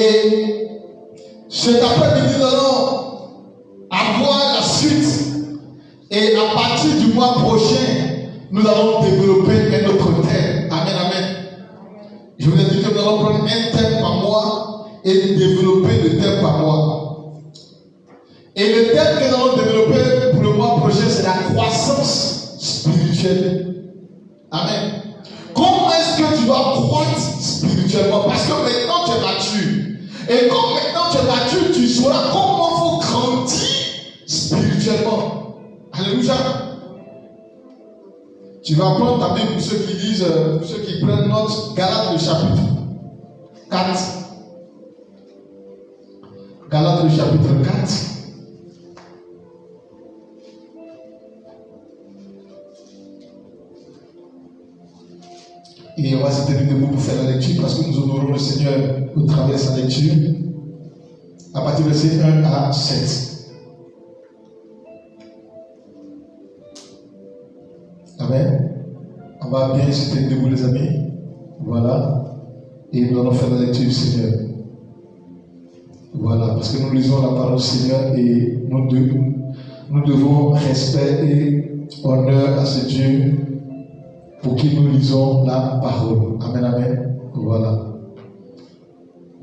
Et cet après-midi, nous allons avoir la suite. Et à partir du mois prochain, nous allons développer un autre thème. Amen, amen. Je vous ai dit que nous allons prendre un thème par mois et développer le thème par mois. Et le thème que nous allons développer pour le mois prochain, c'est la croissance spirituelle. Amen. Comment est-ce que tu dois croître spirituellement? Parce que maintenant tu es mature. Et comme maintenant tu es mature, tu sauras comment il faut grandir spirituellement. Alléluia. Tu vas prendre ta Bible pour ceux qui lisent, pour ceux qui prennent note, Galates le chapitre 4. Galates le chapitre 4. Et on va se tenir debout pour faire la lecture parce que nous honorons le Seigneur au travers de sa lecture. À partir de verset 1 à 7. Amen. On va bien se tenir debout, les amis. Voilà. Et nous allons faire la lecture du Seigneur. Voilà. Parce que nous lisons la parole du Seigneur et nous devons respect et honneur à ce Dieu pour qui nous lisons la parole. Amen, amen. Voilà.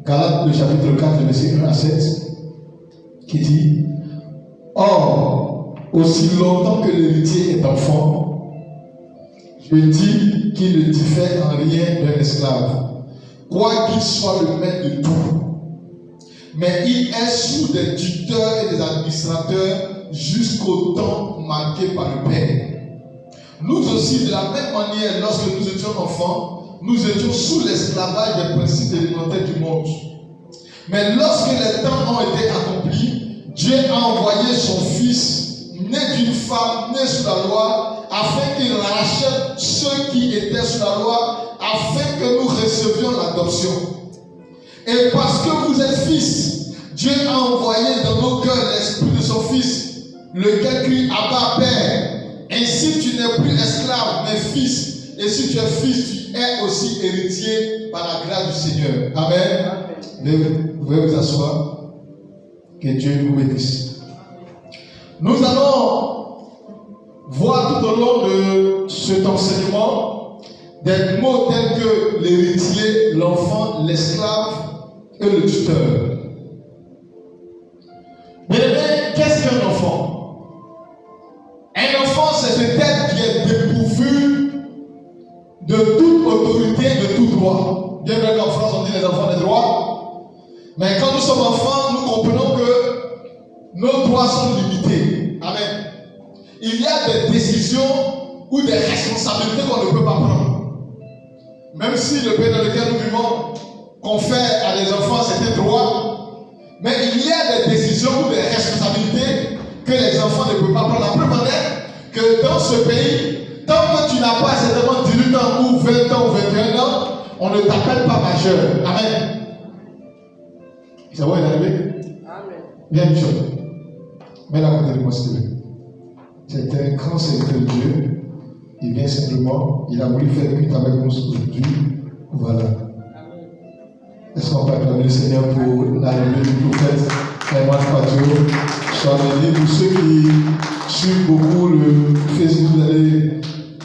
Galates, le chapitre 4, verset 1 à 7, qui dit: Or, aussi longtemps que l'héritier est enfant, je dis qu'il ne diffère en rien d'un esclave, quoiqu'il soit le maître de tout. Mais il est sous des tuteurs et des administrateurs jusqu'au temps marqué par le Père. Nous aussi, de la même manière, lorsque nous étions enfants, nous étions sous l'esclavage des principes élémentaires du monde. Mais lorsque les temps ont été accomplis, Dieu a envoyé son Fils, né d'une femme, né sous la loi, afin qu'il rachète ceux qui étaient sous la loi, afin que nous recevions l'adoption. Et parce que vous êtes fils, Dieu a envoyé dans nos cœurs l'esprit de son Fils, lequel crie Abba, Père. Ainsi tu n'es plus esclave, mais fils. Et si tu es fils, tu es aussi héritier par la grâce du Seigneur. Amen. Vous pouvez vous asseoir. Que Dieu vous bénisse. Nous allons voir tout au long de cet enseignement des mots tels que l'héritier, l'enfant, l'esclave et le tuteur. Mais qu'est-ce qu'un enfant? Un enfant, c'est cet être qui est dépourvu de toute autorité, de tout droit. Bien vrai qu'en France, on dit les enfants des droits. Mais quand nous sommes enfants, nous comprenons que nos droits sont limités. Amen. Il y a des décisions ou des responsabilités qu'on ne peut pas prendre. Même si le pays dans lequel nous vivons confère à les enfants certains droits, mais il y a des décisions ou des responsabilités que les enfants ne peuvent pas prendre. La preuve en est que dans ce pays, tant que tu n'as pas certainement 18 ans ou 20 ans ou 21 ans, on ne t'appelle pas majeur. Amen. Ça va, il est arrivé? Amen. Bien, Michel. Mets la côté de moi, s'il te plaît. C'est un grand serviteur de Dieu. Il vient simplement, il a voulu faire culte avec nous aujourd'hui. Voilà. Est-ce qu'on peut acclamer le Seigneur pour l'arrivée du prophète Emmanuel Patio? Soit béni. Pour ceux qui suivent beaucoup le Facebook, vous allez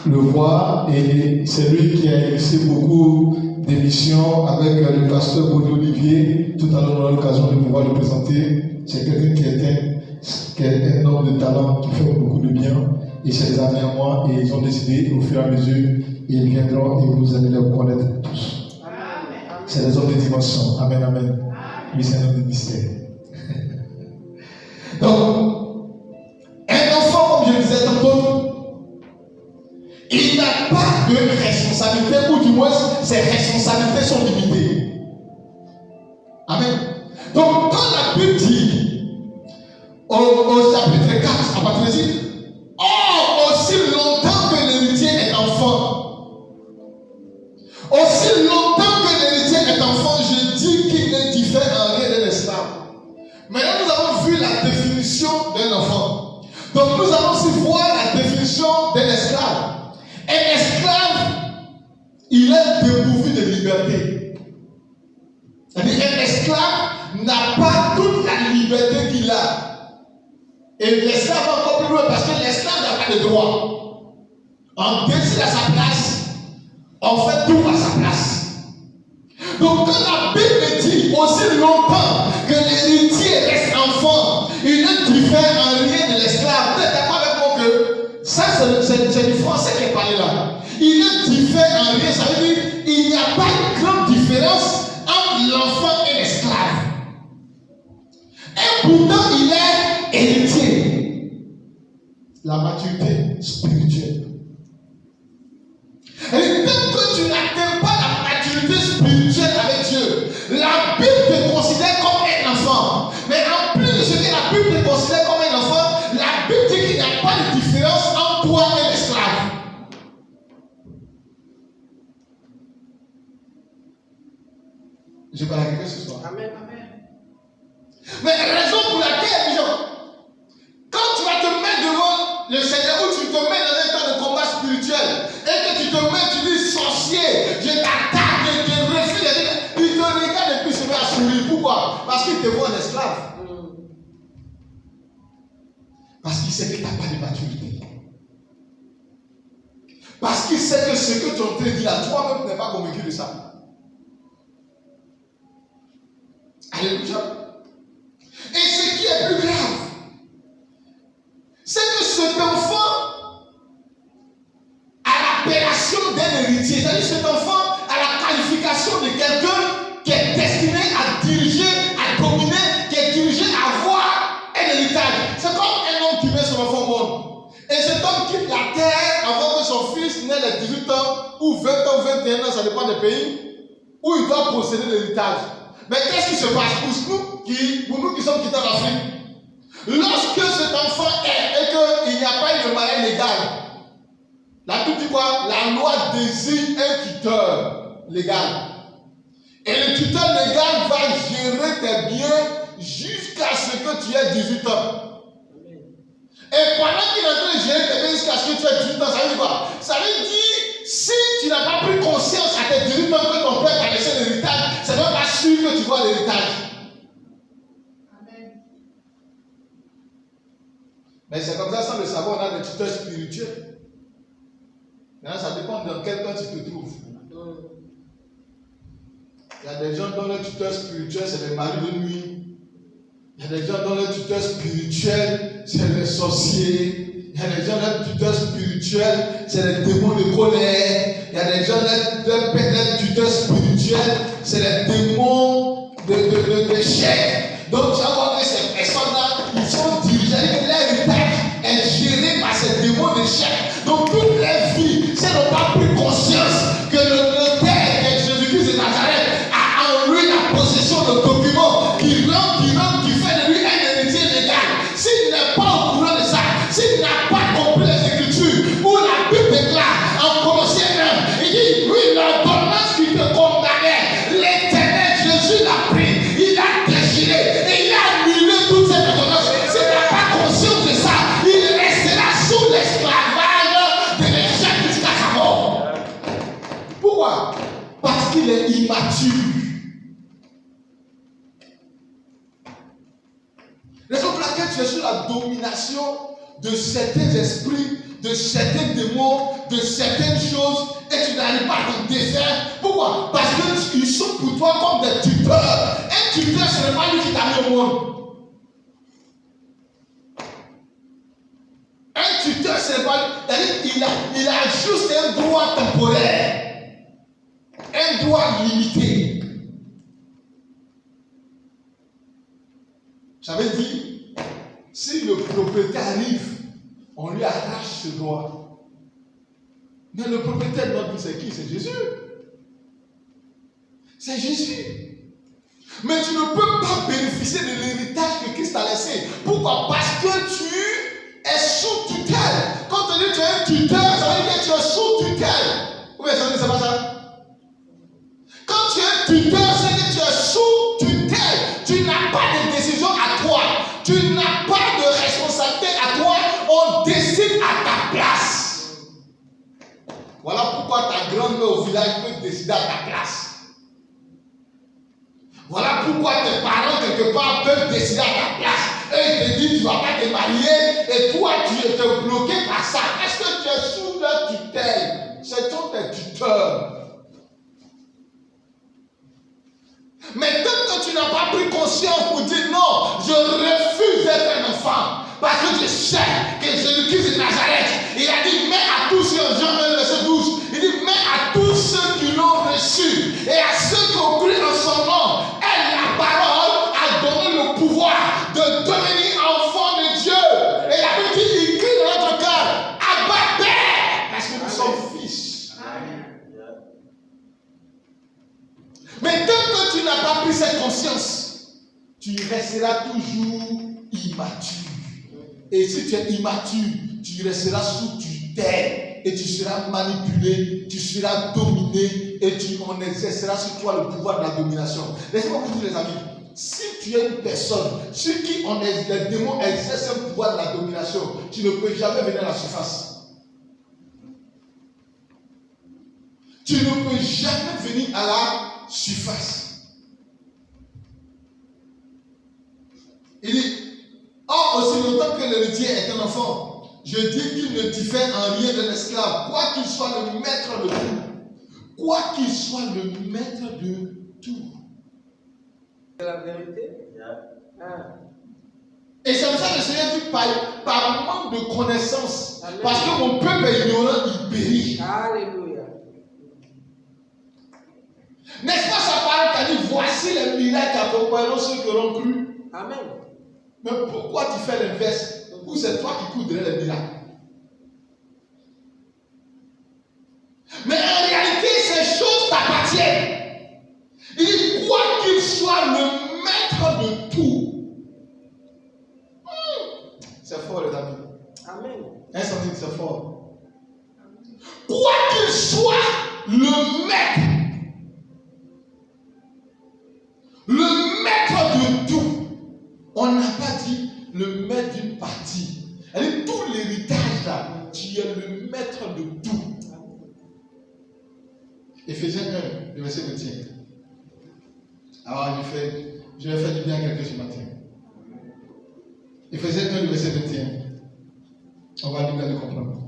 le voir. Et c'est lui qui a initié beaucoup d'émissions avec le pasteur Boni Olivier. Tout à l'heure, on a l'occasion de pouvoir le présenter. C'est quelqu'un qui est un homme de talent qui fait beaucoup de bien. Et c'est des amis à moi. Et ils ont décidé, au fur et à mesure, ils viendront et vous allez les connaître tous. C'est des hommes de dimension. Amen, amen. Lui, c'est un homme de mystère. Donc, un enfant, comme je disais tantôt, il n'a pas de responsabilité, ou du moins, ses responsabilités sont limitées. Amen. Donc, quand la Bible dit, au chapitre 4, à partir de ici, or, aussi longtemps que l'héritier est enfant, aussi longtemps que l'héritier est enfant, je dis qu'il ne diffère en rien d'un esclave. Maintenant, nous avons vu la définition d'un enfant. Donc, nous allons aussi voir la définition d'un esclave. Un esclave, il est dépourvu de liberté. C'est-à-dire, un esclave n'a pas toute la liberté qu'il a. Et l'esclave va encore plus loin parce que l'esclave n'a pas de droit. On décide à sa place, on fait tout à sa place. Donc quand la Bible dit aussi longtemps que l'héritier reste enfant, il ne diffère en rien de l'esclave. Vous êtes d'accord avec moi que ça c'est du français qui est parlé là. Il ne diffère en rien, ça veut dire il n'y a pas de grande différence entre l'enfant et l'esclave. Et pourtant il est héritier. La maturité spirituelle. Et tant que tu n'atteins pas la maturité spirituelle avec Dieu, la Bible te considère comme un enfant. Mais en plus de ce que la Bible te considère comme un enfant, la Bible dit qu'il n'y a pas de différence entre toi et l'esclave. Je parle à quelqu'un ce soir. Amen, amen. Mais raison pour laquelle, quand tu vas te mettre devant le Seigneur ou tu te mets dans un temps de combat spirituel et que tu te mets, tu dis sorcier, je t'attaque, je te refuse, il te regarde et puis se met à sourire. Pourquoi? Parce qu'il te voit un esclave. Parce qu'il sait que tu n'as pas de maturité. Parce qu'il sait que ce que tu es en train de dire là, toi-même tu n'es pas convaincu de ça. Alléluia. Et ce qui est plus grave, c'est que cet enfant a l'appellation d'un héritier. C'est-à-dire cet enfant a la qualification de quelqu'un qui est destiné à diriger, à dominer, qui est dirigé à avoir un héritage. C'est comme un homme qui met son enfant au monde. Et cet homme quitte la terre avant que son fils n'ait les 18 ans, ou 20 ans, 21 ans, ça dépend des pays, où il doit posséder l'héritage. Mais qu'est-ce qui se passe pour nous qui sommes quittés en Afrique? Lorsque cet enfant est et qu'il n'y a pas eu de mariage légal, la Bible dit quoi? La loi désigne un tuteur légal. Et le tuteur légal va gérer tes biens jusqu'à ce que tu aies 18 ans. Et pendant qu'il est en train de gérer tes biens jusqu'à ce que tu aies 18 ans, ça veut dire quoi? Ça veut dire, si tu n'as pas pris conscience à tes 18 ans que ton père t'a laissé l'héritage, c'est même pas sûr que tu vois l'héritage. Mais c'est comme ça, sans le savoir, on a des tuteurs spirituels. Maintenant, ça dépend dans quel temps tu te trouves. Il y a des gens dont le tuteur spirituel, c'est les maris de nuit. Il y a des gens dont le tuteur spirituel, c'est les sorciers. Il y a des gens dont le tuteur spirituel, c'est les démons de colère. Il y a des gens dont le tuteur spirituel, c'est les démons d'échec. Donc, tu vas voir que ces personnes-là, ils sont dirigés, l'héritage est géré par ces démons d'échec. Donc, toute leur vie, c'est n'ont pas pris conscience que le notaire de Jésus-Christ de Nazareth a en lui la possession de documents qui fait de lui un héritier légal. S'il n'est pas au courant de ça, s'il n'a pas compris les Écritures, où la Bible déclare en Colossiens 1, il dit, oui, l'ordonnance qui te condamnait, l'Éternel Jésus l'a pris, il a déchiré et il a annulé toutes ces ordonnances. S'il n'a pas conscience de ça, il restera sous l'esclavage de l'échec jusqu'à sa mort. Pourquoi? Parce qu'il est immature. Raison pour laquelle tu es sous la domination de certains esprits, de certains démons, de certaines choses, et tu n'arrives pas à t'en défaire. Pourquoi? Parce qu'ils sont pour toi comme des tuteurs. Un tuteur, ce n'est pas lui qui t'a mis au monde. Un tuteur, ce n'est pas lui. Il a juste un droit temporaire, un droit limité. J'avais dit, si le propriétaire arrive, on lui arrache ce droit. Mais le propriétaire de notre vie, c'est qui? C'est Jésus. C'est Jésus. Mais tu ne peux pas bénéficier de l'héritage que Christ t'a laissé. Pourquoi? Parce que tu es sous tutelle. Quand on dit que tu es un tuteur, ça veut dire que tu es sous tutelle. Ou bien ça veut dire c'est pas ça? Quand tu es un tuteur, c'est que tu es sous tutelle. Tu n'as pas de décision à toi. Tu n'as pas de responsabilité à toi. On décide à ta place. Voilà pourquoi ta grand-mère au village peut décider à ta place. Voilà pourquoi tes parents, quelque part, peuvent décider à ta place. Et ils te disent, tu ne vas pas te marier. Et toi, tu es bloqué par ça. Est-ce que tu es sous leur tutelle? Ce sont tes tuteurs. Mais tant que tu n'as pas pris conscience pour dire non, je refuse d'être un enfant. Parce que je sais que Jésus-Christ de Nazareth, il a dit, mais à tous ceux, Jean 1, verset 12, il dit, mais à tous ceux qui l'ont reçu et à ceux qui ont cru en son nom, elle, la parole, a donné le pouvoir de devenir enfant de Dieu. Et la Bible dit, il crie dans notre cœur, Abba Père, parce que nous sommes fils. Mais tant que tu n'as pas pris cette conscience, tu resteras toujours immature. Et si tu es immature, tu resteras sous tutelle et tu seras manipulé, tu seras dominé et on exercera sur toi le pouvoir de la domination. Laissez-moi vous dire, les amis, si tu es une personne sur qui les démons exercent un pouvoir de la domination, tu ne peux jamais venir à la surface. Tu ne peux jamais venir à la surface. Il dit, or, aussi longtemps que l'héritier est un enfant, je dis qu'il ne diffère en rien d'un esclave, quoi qu'il soit le maître de tout. Quoi qu'il soit le maître de tout. C'est la vérité. Et c'est pour ça que le Seigneur dit par manque de connaissance. Amen. Parce que mon peuple est ignorant, il périt. Alléluia. N'est-ce pas sa parole qui a dit, voici les miracles qui accompagneront ceux qui auront cru. Amen. Mais pourquoi tu fais l'inverse? Ou c'est toi qui coudrais les miracles? Mais en réalité, ces choses t'appartiennent. Il dit, quoi qu'il soit le maître de tout. C'est fort, les amis. Amen. C'est fort. Quoi qu'il soit le maître de tout. On n'a pas dit le maître d'une partie. Elle dit tout l'héritage là, tu es le maître de tout. Éphésiens 1, le verset 21. Alors je vais faire du bien à quelqu'un ce matin. Éphésiens 1, le verset 21. On va nous le comprendre.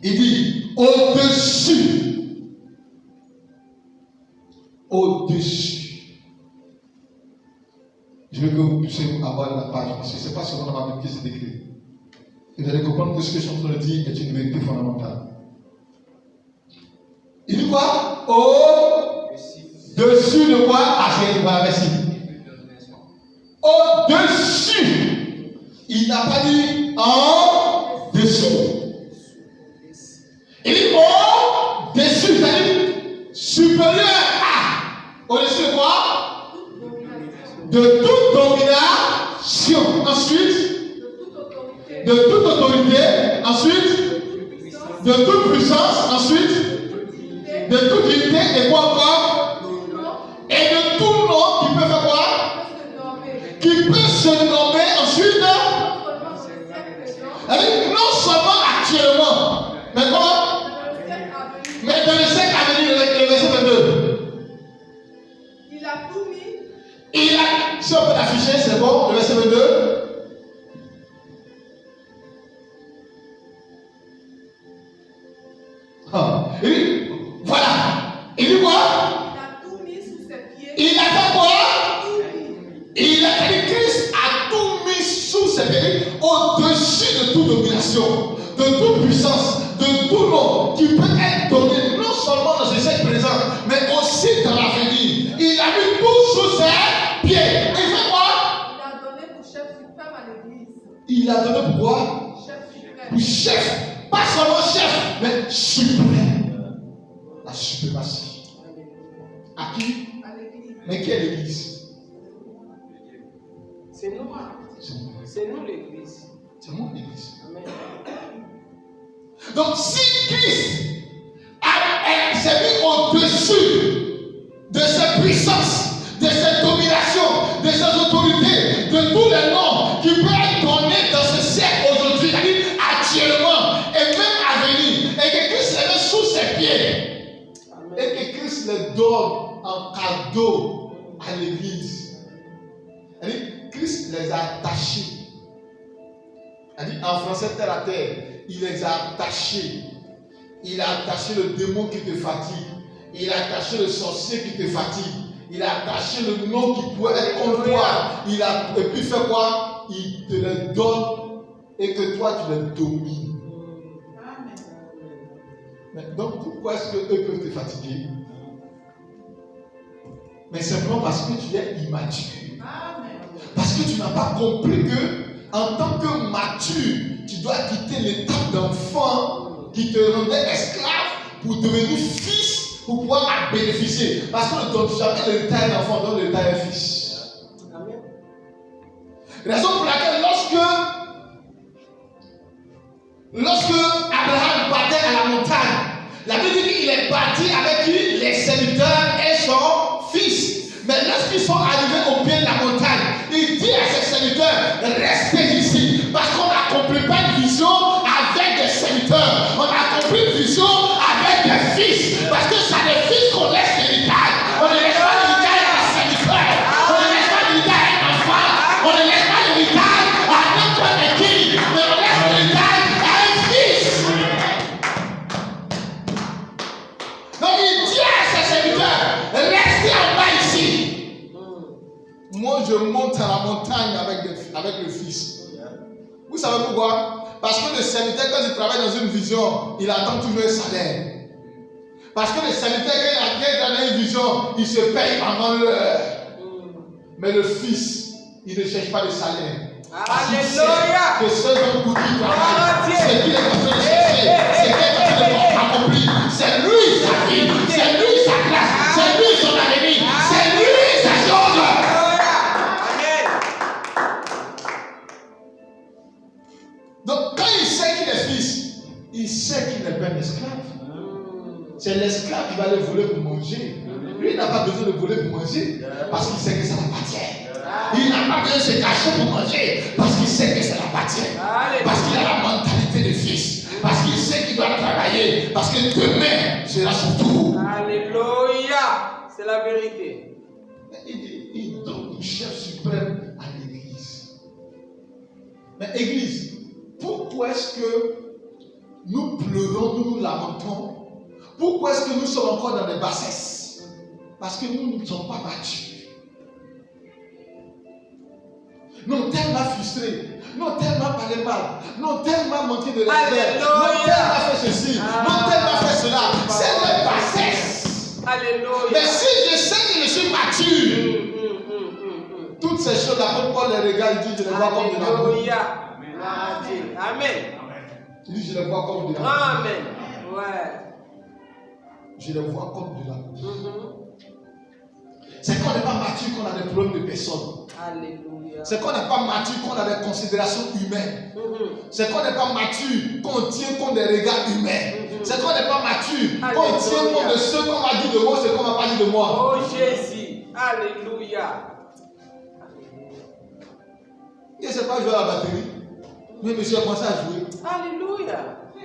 Il dit au-dessus. Je veux que vous puissiez avoir la page, parce que ce n'est pas seulement dans ma Bible qui c'est écrit. Et vous allez comprendre que ce que je suis en train de dire est une vérité fondamentale. Il dit quoi? Au-dessus de quoi? Merci. Au-dessus. Il n'a pas dit en dessous. Il dit au-dessus, c'est-à-dire supérieur à. Au-dessus de quoi? De toute domination. Ensuite, de toute autorité. Ensuite, de toute puissance. Ensuite, de toute unité. Et quoi encore? Et de tout nom qui peut faire quoi? Qui peut se nommer ensuite. Non seulement actuellement, mais comment? Mais dans le siècle à venir, le verset 22. Il a tout mis. Si on peut l'afficher, c'est bon, le verset 22. Il dit, voilà. Il dit quoi? Il a tout mis sous ses pieds. Il a fait quoi? Il a dit, Christ a tout mis sous ses pieds, au-dessus de toute domination, de toute puissance, de tout nom qui peut être donné non seulement dans ce siècle présent, mais aussi dans l'avenir. Il a mis tout sous ses pieds. Et il fait quoi? Il a donné pour chef suprême à l'église. Il a donné pour quoi? Chef suprême. Pour chef. Pas seulement chef, mais suprême. La suprématie. À qui? À l'église. Mais qui est l'église? C'est nous. C'est nous l'église. C'est moi l'église. Amen. Donc si Christ s'est mis au-dessus de ses puissances, de ses dominations, de ses autorités, de tous les noms qui peuvent être donnés dans ce siècle aujourd'hui, c'est-à-dire actuellement et même à venir, et donne en cadeau à l'église. Elle dit, Christ les a attachés. Elle dit, en français, terre à terre, il les a attachés. Il a attaché le démon qui te fatigue. Il a attaché le sorcier qui te fatigue. Il a attaché le nom qui pourrait être contre toi. Et puis il fait quoi? Il te les donne et que toi tu les domines. Mais donc pourquoi est-ce qu'eux peuvent te fatiguer? Mais simplement parce que tu es immature. Parce que tu n'as pas compris que en tant que mature, tu dois quitter l'étape d'enfant qui te rendait esclave pour devenir fils, pour pouvoir en bénéficier. Parce qu'on ne donne jamais l'héritage d'enfant, on donne l'héritage d'un fils. Amen. Raison pour laquelle lorsque Abraham partait à la montagne, la Bible dit qu'il est parti avec qui? Les serviteurs et son fils. Mais lorsqu'ils sont arrivés au pied de la montagne, il dit à ses serviteurs, restez ici. Parce qu'on n'accomplit pas une vision avec des serviteurs. On accomplit une vision avec des fils. Parce que c'est des fils qu'on laisse l'héritage. On ne laisse pas l'héritage à des serviteurs. On ne laisse pas l'héritage à un enfant. On ne laisse pas l'héritage à n'importe qui. Mais on laisse l'héritage à un fils. Donc il dit à ses serviteurs, restez en bas ici. Moi je monte à la montagne avec le fils. Vous savez pourquoi? Parce que le serviteur, quand il travaille dans une vision, il attend toujours un salaire. Parce que le serviteur, quand il a une vision, il se paye pendant l'heure. Mais le fils, il ne cherche pas de salaire. Alléluia! Que ce dont il travaille, c'est qu'il est en train de chercher, c'est qu'il est en train d'accomplir. C'est lui sa vie, c'est lui sa grâce, c'est lui son avenir, c'est lui sa chose. Donc quand il sait qu'il est fils, il sait qu'il n'est pas un esclave. C'est l'esclave qui va le voler pour manger. Lui, il n'a pas besoin de voler pour manger parce qu'il sait que ça l'appartient. Il n'a pas besoin de se cacher pour manger parce qu'il sait que ça l'appartient. Parce qu'il a la mentalité de fils. Parce qu'il sait qu'il doit travailler. Parce que demain sera son tour. Alléluia. C'est la vérité. Il donne le chef suprême à l'église. Mais église, pourquoi est-ce que nous pleurons, nous nous lamentons? Pourquoi est-ce que nous sommes encore dans des bassesses? Parce que nous ne sommes pas matures. Nous sommes tellement frustrés. Nous avons tellement parlé mal. Nous avons tellement manqué de respect. Nous avons tellement fait ceci. Nous avons tellement fait cela. C'est des bassesses. Alléluia. Mais si je sais que je suis mature, toutes ces choses, l'apôtre Paul les regarde, il dit, je les vois comme de la boue. Amen. Il dit, je les vois comme de la boue. Amen. Ouais. Je les vois comme de la boue. C'est qu'on n'est pas mature qu'on a des problèmes de personnes. Alléluia. C'est qu'on n'est pas mature qu'on a des considérations humaines. C'est qu'on n'est pas mature qu'on tient compte des regards humains. C'est qu'on n'est pas mature qu'on tient compte de ce qu'on m'a dit de moi, ce qu'on m'a pas dit de moi. Oh Jésus. Alléluia. Je ne sais pas jouer à la batterie. Mais monsieur a commencé à jouer. Alléluia.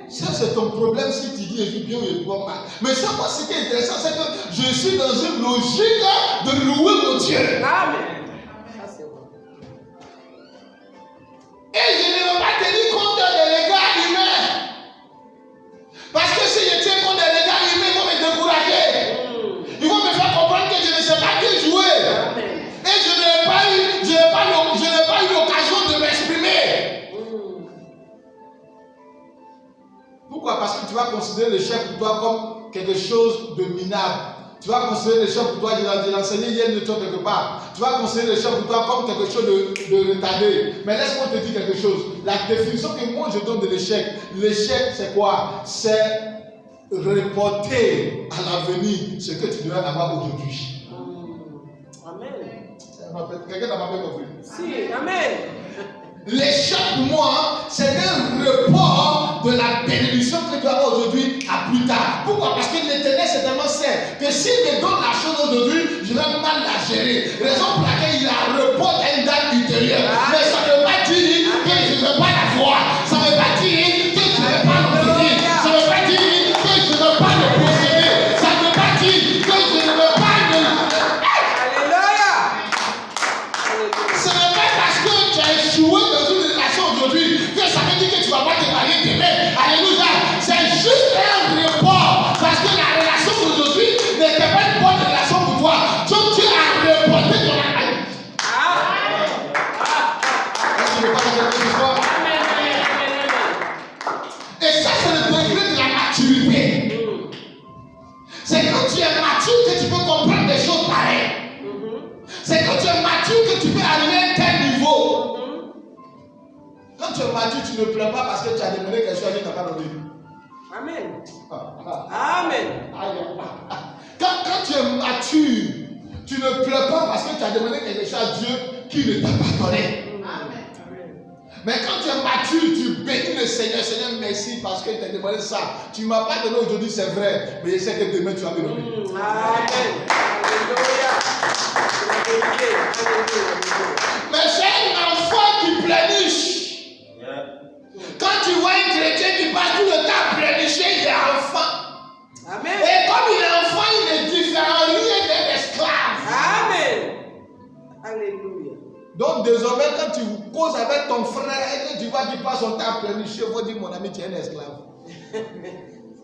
Ça, c'est ton problème si tu dis je joue bien ou je joue mal. Mais ça, moi, ce qui est intéressant, c'est que je suis dans une logique de louer mon Dieu. Amen. Ça, c'est bon. Et je ne veux pas tenir compte des regards humains. Parce que si je tiens compte des regards humains, ils vont me décourager. Ils vont me faire comprendre que je ne sais pas qui jouer. Amen. Et je n'ai pas eu l'occasion de m'exprimer. Pourquoi? Parce que tu vas considérer le chef pour toi comme quelque chose de minable. Tu vas considérer le chef pour toi, je l'ai enseigné hier de toi quelque part. Tu vas considérer le chef pour toi comme quelque chose de retardé. Mais laisse-moi te dire quelque chose. La définition que moi je donne de l'échec, l'échec c'est quoi? C'est reporter à l'avenir ce que tu devrais avoir aujourd'hui. Amen. Quelqu'un n'a pas bien compris? Si, amen. L'échec pour moi, c'est un report de la bénédiction que tu as aujourd'hui à plus tard. Pourquoi? Parce que l'Éternel c'est tellement sait que s'il me donne la chose aujourd'hui, je vais mal la gérer. Raison pour laquelle il a report à une date ultérieure. Mais ça ne veut pas dire que je ne veux pas la voir. Ça ne veut pas dire que je ne vais pas l'obtenir. Ça ne veut pas dire que je ne veux pas le posséder. Ça ne veut pas dire que je ne veux pas ne pleures pas parce que tu as demandé quelque chose et tu n'as pas donné. Amen. Amen. Quand tu es mature, tu ne pleures pas parce que tu as demandé quelque chose à Dieu qui ne t'a pas donné. Amen. Mais quand tu es mature, tu bénis le Seigneur. Seigneur, merci parce que tu as demandé ça. Tu ne m'as pas donné aujourd'hui, c'est vrai. Mais je sais que demain, tu vas me donner. Amen. Alléluia. Mais c'est un enfant qui pleurniche. Quand tu vois un chrétien qui passe tout le temps à pleurnicher, il est enfant. Amen. Et comme il est enfant, il ne différencie d'un esclave. Amen. Alléluia. Donc désormais, quand tu causes avec ton frère et que tu vois qu'il passe son temps à pleurnicher, il faut dire mon ami, tu es un esclave. C'est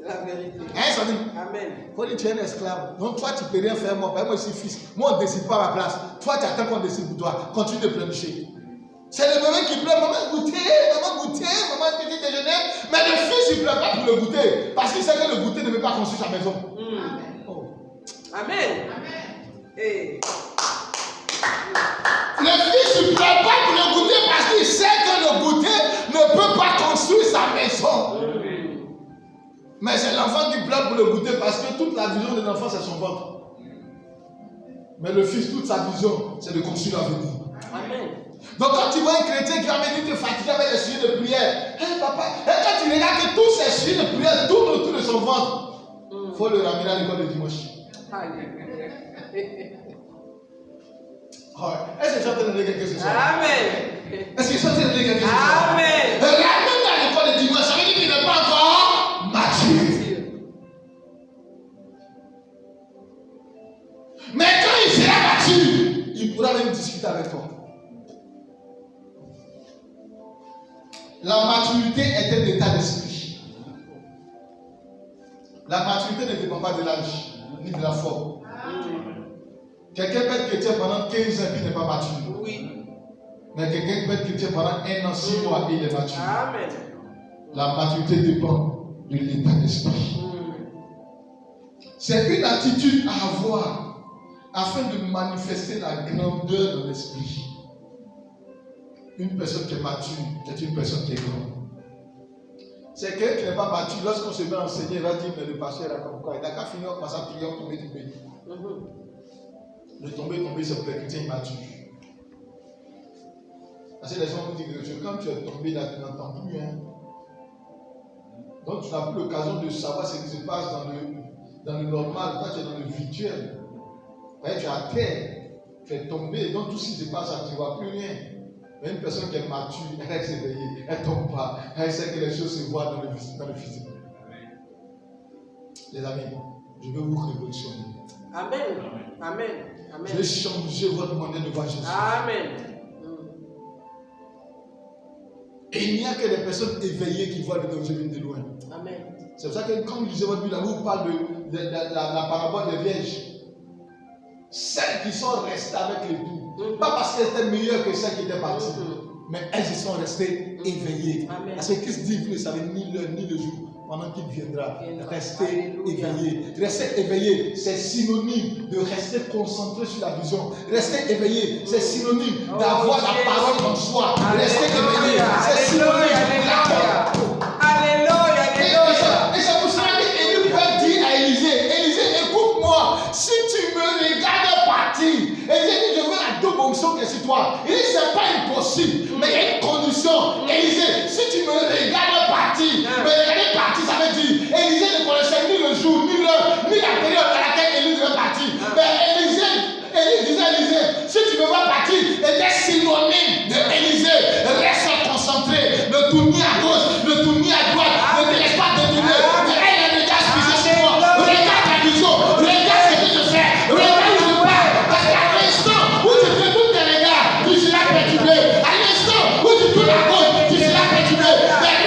la vérité. Hein, ça dit? Amen. Il faut dire tu es un esclave. Donc toi, tu ne peux rien faire. Moi je suis fils. Moi, on ne décide pas à ma place. Toi, tu attends qu'on décide pour toi. Continue de pleurnicher. C'est le bébé qui pleure, maman goûter, maman petit déjeuner. Mais le fils, il ne pleure pas pour le goûter. Parce qu'il sait que le goûter ne peut pas construire sa maison. Oh. Amen. Amen. Hey. Le fils ne pleure pas pour le goûter parce qu'il sait que le goûter ne peut pas construire sa maison. Mais c'est l'enfant qui pleure pour le goûter parce que toute la vision de l'enfant, c'est son ventre. Mais le fils, toute sa vision, c'est de construire l'avenir. Amen. Donc quand tu vois un chrétien qui va venir te fatiguer avec les sujets de prière, hey, papa, et quand tu regardes que tous ces sujets de prière tournent autour de son ventre, il faut le ramener à l'école de dimanche. Alléluia. Est-ce que tu es en train de dire quelque chose ce soir? Amen. Est-ce que tu es en train de dire quelque chose ce soir? Amen. Ramène à l'école de dimanche, ça veut dire qu'il n'est pas encore mature. Mais quand il sera mature, il pourra même discuter avec toi. La maturité est un état d'esprit. La maturité ne dépend pas de l'âge, ni de la forme. Quelqu'un peut être chrétien pendant 15 ans et n'est pas mature. Oui. Mais quelqu'un peut être chrétien pendant 1 an, 6 mois et il est mature. Amen. La maturité dépend de l'état d'esprit. C'est une attitude à avoir afin de manifester la grandeur de l'esprit. Une personne qui est mature, c'est une personne qui est grande. C'est quelqu'un qui n'est pas mature. Lorsqu'on se met à enseigner, il va dire, mais le pasteur a comme quoi. Il n'a qu'à finir, on commence à prier, on tombe du pays. Le tomber, c'est pour les chrétiens immatures. Parce que les gens vont dire que quand tu es tombé là, tu n'entends plus. Hein. Donc tu n'as plus l'occasion de savoir ce qui se passe dans le normal. Quand tu es dans le virtuel, tu es à terre, tu es tombé, donc tout ce qui se passe, tu ne vois plus rien. Mais une personne qui est mature, elle reste éveillée, elle ne tombe pas, elle sait que les choses se voient dans le physique. Les amis, je vais vous révolutionner. Amen. Amen. Amen. Je vais changer votre manière de voir Jésus. Amen. Et il n'y a que des personnes éveillées qui voient le danger venir de loin. Amen. C'est pour ça que quand vous lisez votre Bible, vous parle de la parabole des vierges. Celles qui sont restées avec l'époux, pas parce qu'elles étaient meilleures que celles qui étaient parties, mais elles y sont restées éveillées. Amen. Parce que Christ dit, vous ne savez ni l'heure ni le jour pendant qu'il viendra. Restez éveillés. Rester éveillé, c'est synonyme de rester concentré sur la vision. Rester éveillé, c'est synonyme d'avoir la parole en soi. Rester éveillé, c'est synonyme de la Alléluia. Et c'est pour cela qu'Élie peut dire à Élisée, écoute-moi, si tu me regardes partir, Élisée dit, je veux la double onction qui est sur toi. Il dit, c'est pas impossible, mais il y a une condition. Élisée, si tu me regardes partir, me regarder partir, ça veut dire, Élisée ne connaissait ni le jour, ni l'heure, ni la période à laquelle Élie devait partir. Mais Élie disait à Élisée, si tu me vois partir, était synonyme de Élisée. Reste concentré, ne tourne ni à gauche, ne tourne ni à droite, ne te laisse pas détourner. Mais elle a déjà fixé sur moi. Regarde la vision, regarde ce que je fais, regarde où je pars. Parce qu'à l'instant où tu fais tous tes regards, tu seras perturbé. À l'instant où tu tournes à gauche, tu seras perturbé. Mais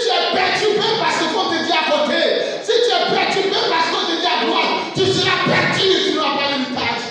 tu es perturbé parce qu'on te dit à côté, si tu es perturbé parce qu'on te dit à droite, tu seras perdu, tu n'auras pas l'héritage.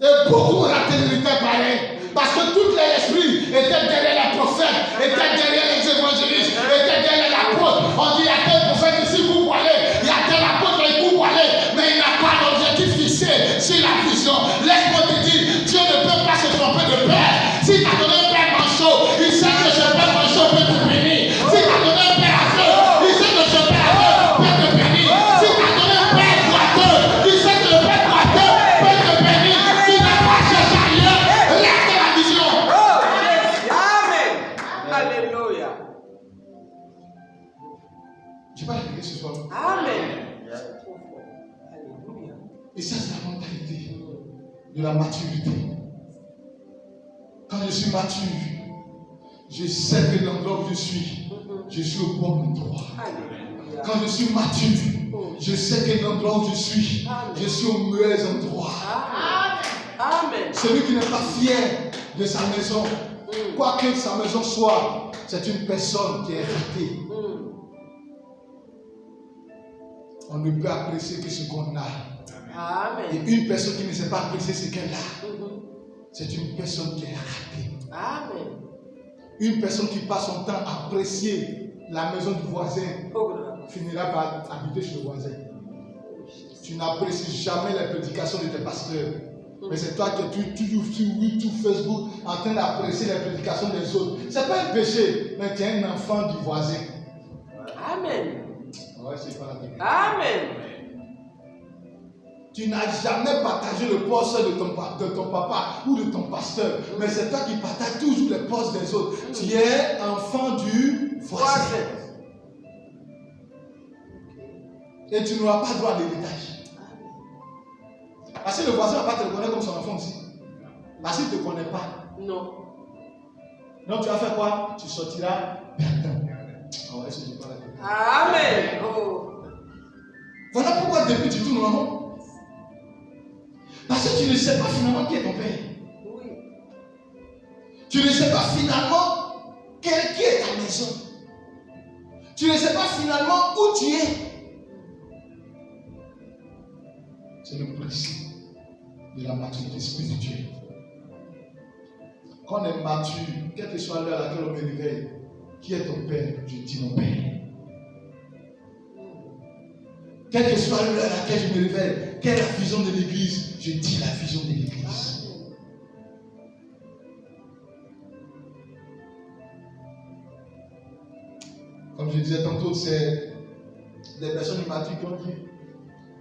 Et beaucoup ont raté l'héritage pareil. Parce que tous les esprits étaient derrière les prophètes, étaient derrière les évangélistes, étaient derrière l'apôtre. On dit il y a tel prophète ici pour aller, il y a tel apôtre ici pour aller, mais il n'a pas d'objectif fixé sur la vision. Laisse-moi te dire, Dieu ne peut pas se tromper de père. Si tu as donné un père manchot, il sait que ce père manchot peut te bénir. Si tu as donné un père aveugle, il sait que ce père aveugle peut te bénir. Si tu as donné un père droiteux, il sait que le père droiteux peut te bénir. Tu n'as pas cherché ailleurs, laisse la vision. Amen. Alléluia. Je vais l'expliquer ce soir. Amen. Alléluia. Et ça, c'est la mentalité de la maturité. Quand je suis mature, je sais que l'endroit où je suis au bon endroit. Alléluia. Quand je suis mature, je sais que l'endroit où je suis au mauvais endroit. Amen. Celui qui n'est pas fier de sa maison, quoi que sa maison soit, c'est une personne qui est ratée. On ne peut apprécier que ce qu'on a. Amen. Et une personne qui ne sait pas apprécier ce qu'elle a, c'est une personne qui est ratée. Amen. Une personne qui passe son temps à apprécier la maison du voisin finira par habiter chez le voisin. Tu n'apprécies jamais les prédications de tes pasteurs. Mais c'est toi qui es toujours sur YouTube, Facebook, en train d'apprécier les prédications des autres. Ce n'est pas un péché, mais tu es un enfant du voisin. Amen. Ouais, c'est pas la Bible. Amen. Tu n'as jamais partagé le poste de ton papa ou de ton pasteur, mais c'est toi qui partages toujours les postes des autres. Tu es enfant du voisin. Et tu n'auras pas droit à l'héritage. Parce que le voisin ne va pas te reconnaître comme son enfant aussi. Parce qu'il ne te connaît pas. Non. Donc tu vas faire quoi? Tu sortiras perdant. Oh, est-ce que je parle avec toi? Amen. Oh. Voilà pourquoi depuis tu tournes en rond. Parce que tu ne sais pas finalement qui est ton père. Oui. Tu ne sais pas finalement qui est ta maison. Tu ne sais pas finalement où tu es. C'est le principe de la maturité spirituelle. Quand on est mature, quelle que soit l'heure à laquelle on me réveille, qui est ton père? Je dis mon père. Quelle que soit l'heure à laquelle je me réveille, quelle est la vision de l'église? Je dis la vision de l'église. Comme je disais tantôt, c'est des personnes immatures qui ont dit: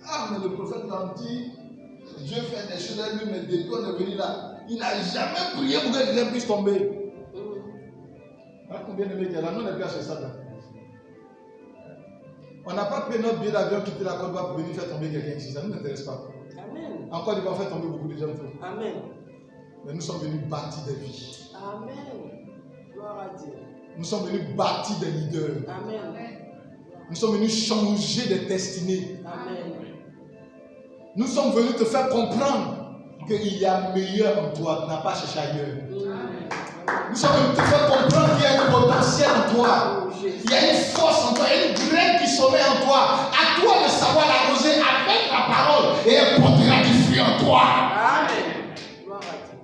ah, mais le prophète l'a dit, Dieu fait des choses à lui, mais depuis on est venu là, il n'a jamais prié pour que quelqu'un puisse tomber. Combien de mecs il y a là? Nous, on n'est plus à ce stade-là. On n'a pas pris notre billet d'avion, quitter la Côte d'Ivoire pour venir faire tomber quelqu'un ici. Ça ne nous intéresse pas. Amen. En Côte d'Ivoire, on fait tomber beaucoup de gens. Amen. Mais nous sommes venus bâtir des vies. Amen. Gloire à Dieu. Nous sommes venus bâtir des leaders. Amen. Nous sommes venus changer des destinées. Amen. Nous sommes venus te faire comprendre qu'il y a meilleur en toi. Tu n'as pas cherché ailleurs. Nous sommes venus te faire comprendre qu'il y a un potentiel en toi. Il y a une force en toi, il y a une graine qui sommeille en toi. À toi de savoir l'arroser avec la parole et elle portera du fruit en toi. Amen. Gloire à Dieu.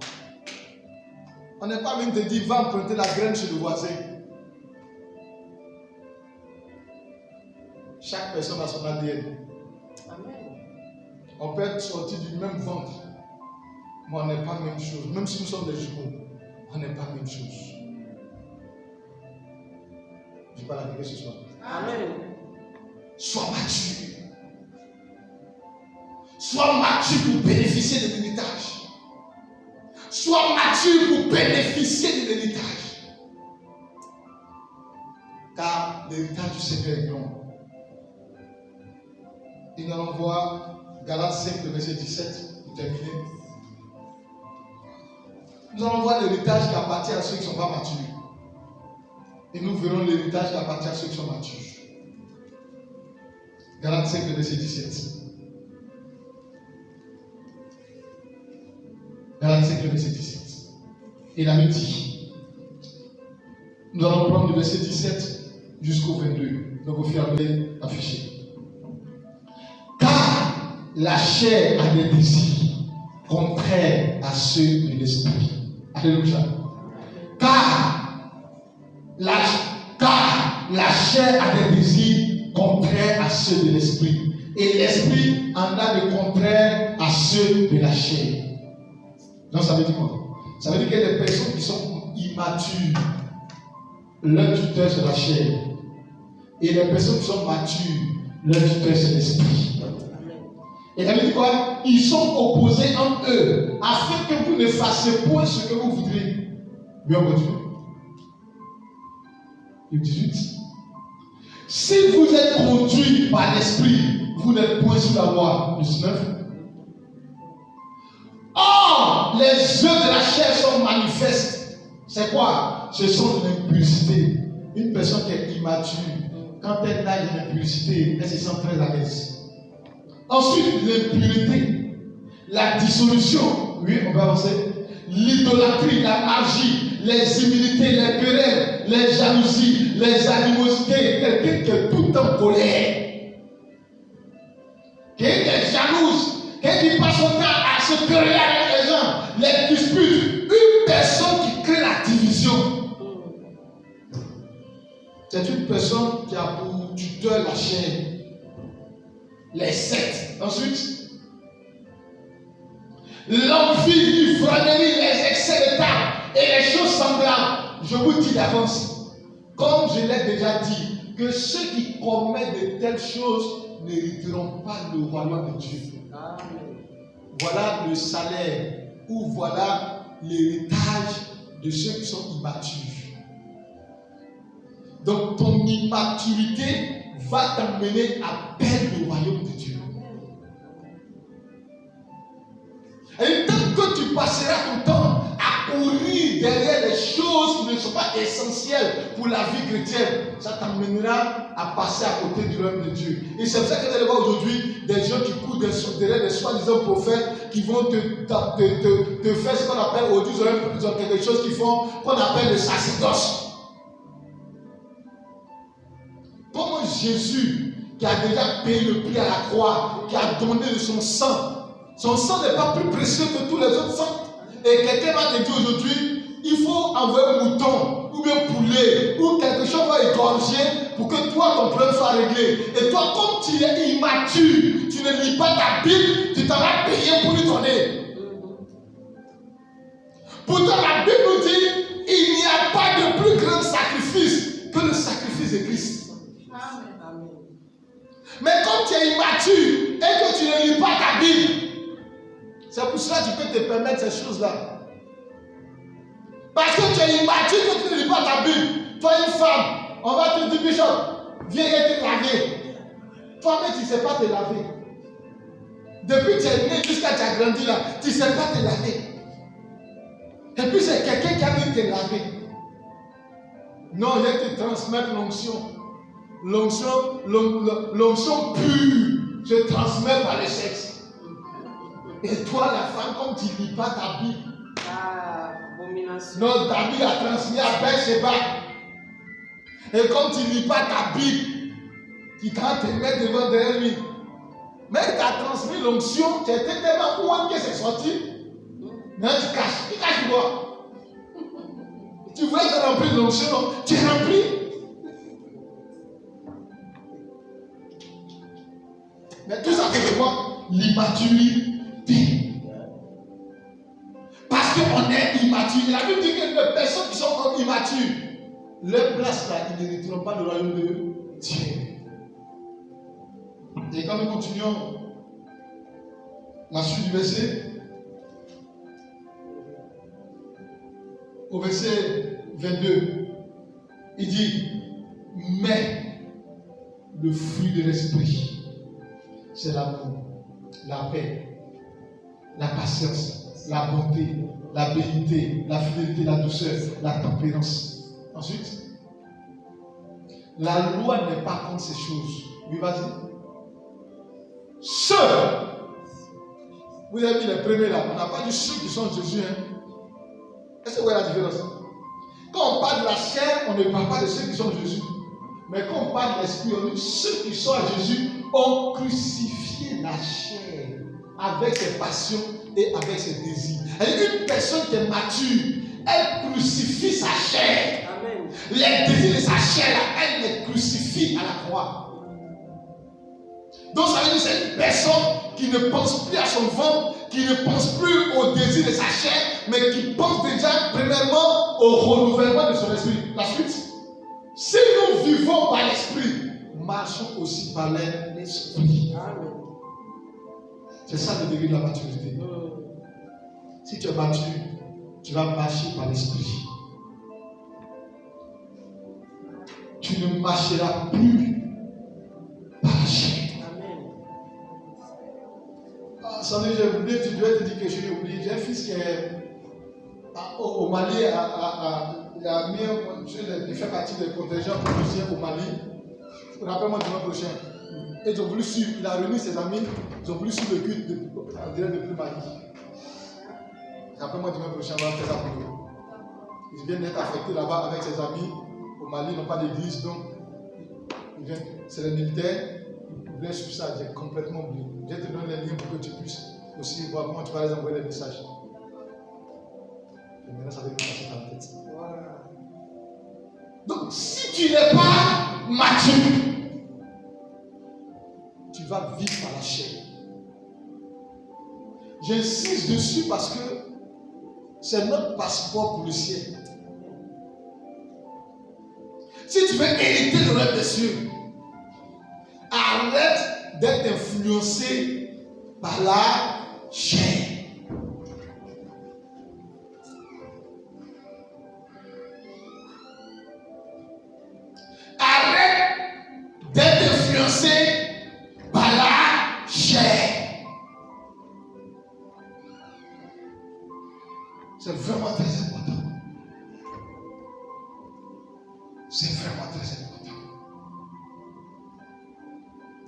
On n'est pas venu te dire va emprunter la graine chez le voisin. Chaque personne a son ADN. Amen. On peut être sorti du même ventre, mais on n'est pas la même chose. Même si nous sommes des jumeaux, on n'est pas la même chose. Je parle avec vous ce soir. Amen. Sois mature. Sois mature pour bénéficier de l'héritage. Sois mature pour bénéficier de l'héritage. Car l'héritage du Seigneur est grand. Et nous allons voir Galates 5, le verset 17, pour terminer. Nous allons voir l'héritage qui appartient à ceux qui ne sont pas matures. Et nous verrons l'héritage qui appartient à ceux qui sont matures. Galates 5, le verset 17. Galates 5, le verset 17. Il a dit, nous allons prendre le verset 17 jusqu'au 22. Donc, vous fermez affiché. Car la chair a des désirs contraires à ceux de l'esprit. Alléluia. Car la chair a des désirs contraires à ceux de l'esprit. Et l'esprit en a de contraires à ceux de la chair. Donc ça veut dire quoi? Ça veut dire qu'il y a des personnes qui sont immatures. Leur tuteur c'est la chair. Et les personnes qui sont matures, leur tuteur c'est l'esprit. Et ça veut dire quoi? Ils sont opposés entre eux, afin que vous ne fassiez point ce que vous voudrez. Bien continue. Le 18. Si vous êtes conduit par l'esprit, vous n'êtes point sous la loi. Le 19. Or, les œuvres de la chair sont manifestes. C'est quoi? Ce sont l'impudicité. Une personne qui est immature, quand elle nage dans l'impudicité, elle se sent très à l'aise. Ensuite, l'impureté, la dissolution, oui, on va avancer. L'idolâtrie, la magie, les humilités, les querelles, les jalousies, les animosités, quelqu'un qui est tout le temps en colère, quelqu'un qui est jalouse, quelqu'un qui passe son temps à se quereller avec les gens, les disputes, une personne qui crée la division. C'est une personne qui a pour tuteur la chair, les sectes. Ensuite, l'envie, l'ivrognerie, les excès de temps et les choses semblables. Je vous dis d'avance, comme je l'ai déjà dit, que ceux qui commettent de telles choses n'hériteront pas le royaume de Dieu. Amen. Voilà le salaire ou voilà l'héritage de ceux qui sont immatures. Donc ton immaturité va t'amener à perdre le royaume de Dieu. Et tant que tu passeras ton temps à courir derrière les choses qui ne sont pas essentielles pour la vie chrétienne, ça t'amènera à passer à côté du royaume de Dieu. Et c'est pour ça que vous allez voir aujourd'hui des gens qui courent derrière des soi-disant prophètes qui vont te faire ce qu'on appelle, aujourd'hui ils ont quelque chose qu'on appelle le sacerdoce. Comment Jésus, qui a déjà payé le prix à la croix, qui a donné de son sang n'est pas plus précieux que tous les autres sangs. Et quelqu'un va te dire aujourd'hui, il faut envoyer un mouton, ou bien poulet, ou quelque chose va égorger pour que toi, ton problème soit réglé. Et toi, comme tu es immature, tu ne lis pas ta Bible, tu t'en vas payer pour lui donner. Pourtant, la Bible nous dit, il n'y a pas de plus grand sacrifice que le sacrifice de Christ. Amen. Mais comme tu es immature et que tu ne lis pas ta Bible, c'est pour cela que tu peux te permettre ces choses-là. Parce que tu es immature, que tu ne lis pas ta Bible. Toi, une femme, on va te dire, Bishop, viens et te laver. Toi-même, tu ne sais pas te laver. Depuis que tu es né jusqu'à ce que tu as grandi là, tu ne sais pas te laver. Et puis c'est quelqu'un qui a vu te laver. Non, il va te transmettre l'onction. L'onction pure se transmet par le sexe. Et toi, la femme, comme tu ne lis pas ta Bible, Abomination. non, ta Bible a transmis à Bathsheba. Et comme tu ne lis pas ta Bible, tu t'as te mettre devant derrière lui. Mais tu as transmis l'onction, tu étais tellement loin que c'est sorti. Mais tu caches quoi? Tu voulais te remplir de l'onction, tu es rempli. Mais tout ça, c'est quoi? L'immaturité. Parce qu'on est immature. La Bible dit que les personnes qui sont immatures, leur place là, ils n'hériteront pas le royaume de Dieu. Et quand nous continuons la suite du verset, au verset 22, il dit, mais le fruit de l'esprit, c'est l'amour, la paix, la patience, la bonté, la bénité, la fidélité, la douceur, la tempérance. Ensuite, la loi n'est pas contre ces choses. Oui, vas-y. Ceux, vous avez dit les premiers là, on n'a pas dit ceux qui sont Jésus. Hein? Est-ce que vous voyez la différence? Quand on parle de la chair, on ne parle pas de ceux qui sont Jésus. Mais quand on parle de l'esprit, on dit ceux qui sont à Jésus ont crucifié la chair avec ses passions et avec ses désirs. Et une personne qui est mature, elle crucifie sa chair. Amen. Les désirs de sa chair, elle les crucifie à la croix. Donc ça veut dire que c'est une personne qui ne pense plus à son ventre, qui ne pense plus au désir de sa chair, mais qui pense déjà premièrement au renouvellement de son esprit. La suite. Si nous vivons par l'esprit, marchons aussi par l'esprit. Amen. C'est ça le début de la maturité. Si tu es mature, tu vas marcher par l'esprit. Tu ne marcheras plus par la chair. Amen. Ah, Sandrine, j'ai oublié, tu dois te dire que j'ai oublié. J'ai un fils qui est au Mali, il a mis il fait partie des contingents policiers au Mali. Rappelle-moi dimanche prochain. Et ils ont voulu suivre, il a réuni ses amis, ils ont voulu suivre le culte en direct depuis Mali. Rappelle-moi dimanche prochain, on va faire ça pour eux. Ils viennent d'être affectés là-bas avec ses amis. Au Mali, ils n'ont pas d'église, donc ils viennent, c'est les militaires. Ils voulaient suivre ça, j'ai complètement oublié. Je vais te donner les liens pour que tu puisses aussi voir comment tu vas les envoyer des messages. Et maintenant, ça va passer dans la tête. Voilà. Donc, si tu n'es pas mature, tu vas vivre par la chair. J'insiste dessus parce que c'est notre passeport pour le ciel. Si tu veux hériter le rêve des cieux, arrête d'être influencé par la chair. Arrête d'être influencé par la chair. C'est vraiment très important. C'est vraiment très important.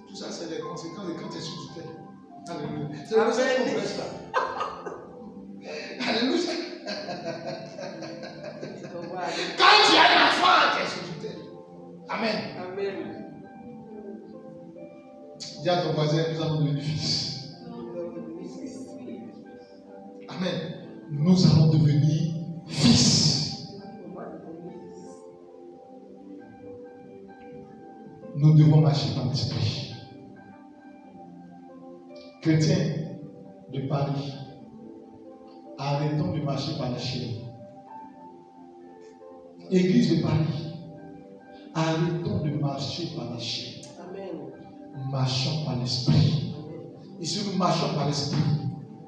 Tout ça, c'est les conséquences de quand tu es sur du terre. Alléluia. C'est le message qu'on prêche là. Alléluia. Quand tu as un enfant, tu es sur du terre. Amen. Amen. Dis à ton voisin, nous allons devenir fils. Amen. Nous allons devenir fils. Nous devons marcher par l'esprit. Chrétiens de Paris, arrêtons de marcher par la chair. Église de Paris, arrêtons de marcher par la chair. Amen. Marchons par l'esprit. Et si nous marchons par l'esprit,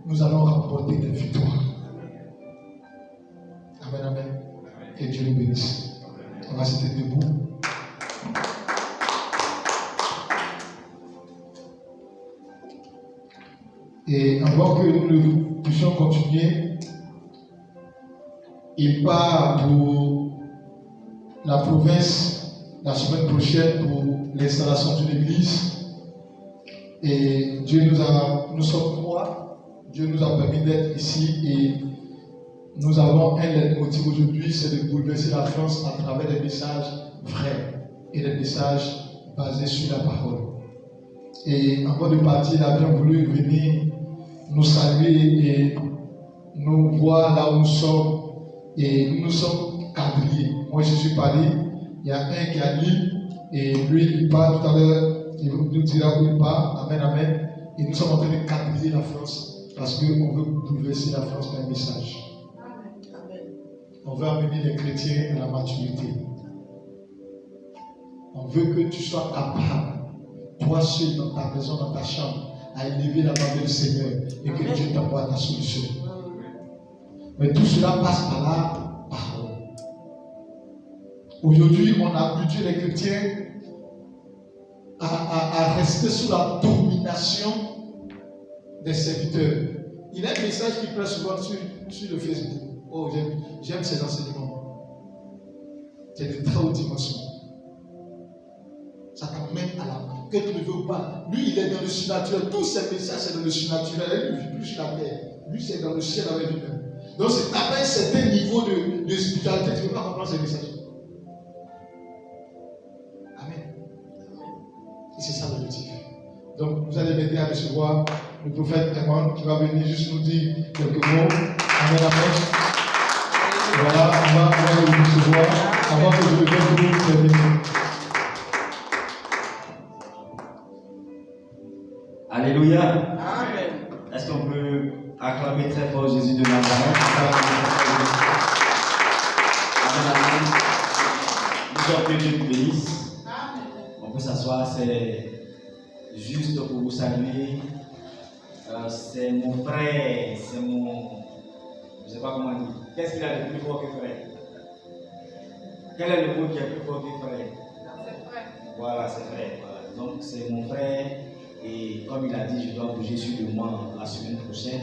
nous allons remporter des victoires. Amen, amen. Que Dieu nous bénisse. On va se tenir debout. Et avant que nous puissions continuer, il part pour la province la semaine prochaine pour l'installation d'une église. Et nous sommes trois. Dieu nous a permis d'être ici et nous avons un leitmotiv aujourd'hui, c'est de bouleverser la France à travers des messages vrais et des messages basés sur la parole. Et avant de partir, il a bien voulu venir nous saluer et nous voir là où nous sommes. Et nous sommes quadrillés. Moi, je suis Paris. Il y a un qui est à Lille. Et lui, il part tout à l'heure. Il nous dira où il part. Amen, amen. Et nous sommes en train de quadriller la France. Parce qu'on veut bouleverser la France par un message. Amen. On veut amener les chrétiens à la maturité. On veut que tu sois capable, toi seul dans ta maison, dans ta chambre, à élever la main du Seigneur et que Dieu t'envoie ta solution. Mais tout cela passe par la parole. Aujourd'hui, on a habitué les chrétiens à rester sous la domination des serviteurs. Il y a un message qui prend souvent sur le Facebook. Oh, j'aime ces enseignements. C'est de très haute dimension. Ça t'amène à la que tu ne veux pas. Lui, il est dans le surnaturel. Tous ces messages, c'est dans le surnaturel. Il ne vit plus sur la terre. Lui, c'est dans le ciel avec lui-même. Donc, c'est à un certain niveau de spiritualité. Tu ne peux pas comprendre ces messages. Et c'est ça l'objectif. Donc, vous allez m'aider à recevoir le prophète Raymond qui va venir juste nous dire quelques mots. Amen, amen. Voilà, on va le recevoir avant que je le donne pour nous terminer. Alléluia. Amen. Est-ce qu'on peut acclamer très fort Jésus de Nazareth? Amen, amen. Nous sommes que Dieu nous bénisse. On peut s'asseoir, c'est juste pour vous saluer. C'est mon frère, c'est mon... Je ne sais pas comment dire. Qu'est-ce qu'il a de plus fort que frère? Quel est le mot qui est plus fort que frère? C'est vrai. Voilà, c'est frère. Voilà. Donc c'est mon frère. Et comme il a dit, je dois bouger sur le mois la semaine prochaine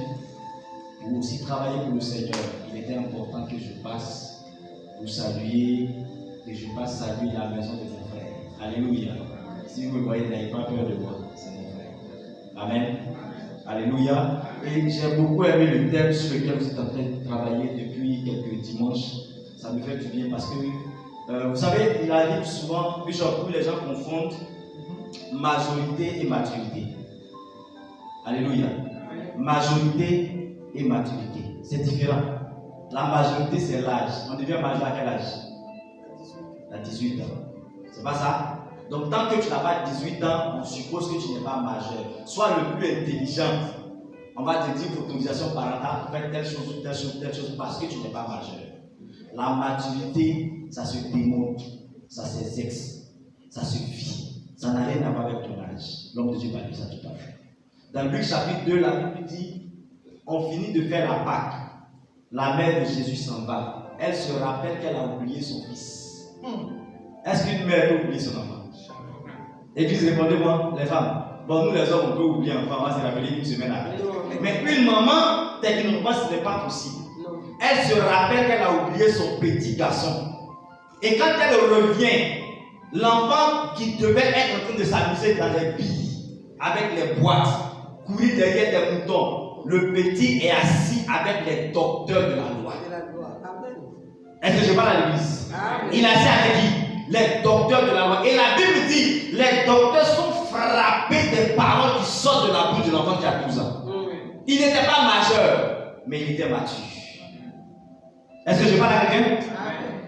pour aussi travailler pour le Seigneur. Il était important que je passe pour saluer, que je passe saluer la maison de mon frère. Alléluia. Si vous me voyez, n'ayez pas peur de moi. C'est mon frère. Amen. Alléluia. Et j'ai beaucoup aimé le thème sur lequel vous êtes en train de travailler depuis quelques dimanches. Ça me fait du bien parce que, vous savez, il arrive souvent, Bishop, où les gens confondent majorité et maturité. Alléluia. Majorité et maturité. C'est différent. La majorité, c'est l'âge. On devient majeur à quel âge? À 18 ans. C'est pas ça? Donc, tant que tu n'as pas 18 ans, on suppose que tu n'es pas majeur. Sois le plus intelligent. On va te dire autorisation parentale, faire telle chose, telle chose, telle chose, parce que tu n'es pas majeur. La maturité, ça se démontre, ça s'exerce, ça se vit. Ça n'a rien à voir avec ton âge. L'homme de Dieu va dire ça tout à l'heure. Dans Luc chapitre 2, la Bible dit, on finit de faire la Pâque. La mère de Jésus s'en va. Elle se rappelle qu'elle a oublié son fils. Est-ce qu'une mère peut oublier son enfant? Église, répondez-moi, les femmes. Bon, nous les hommes, on peut oublier un enfant, on va se rappeler une semaine après. Mais une maman, techniquement, ce n'est pas possible. Elle se rappelle qu'elle a oublié son petit garçon. Et quand elle revient, l'enfant qui devait être en train de s'amuser dans les billes, avec les boîtes, courir derrière des moutons, le petit est assis avec les docteurs de la loi. Est-ce que je parle à l'église? Il est assis avec qui? Les docteurs de la loi. Et la Bible dit, les docteurs sont frappés des paroles qui sortent de la bouche de l'enfant qui a 12 ans. Il n'était pas majeur, mais il était mature. Est-ce que je parle à quelqu'un?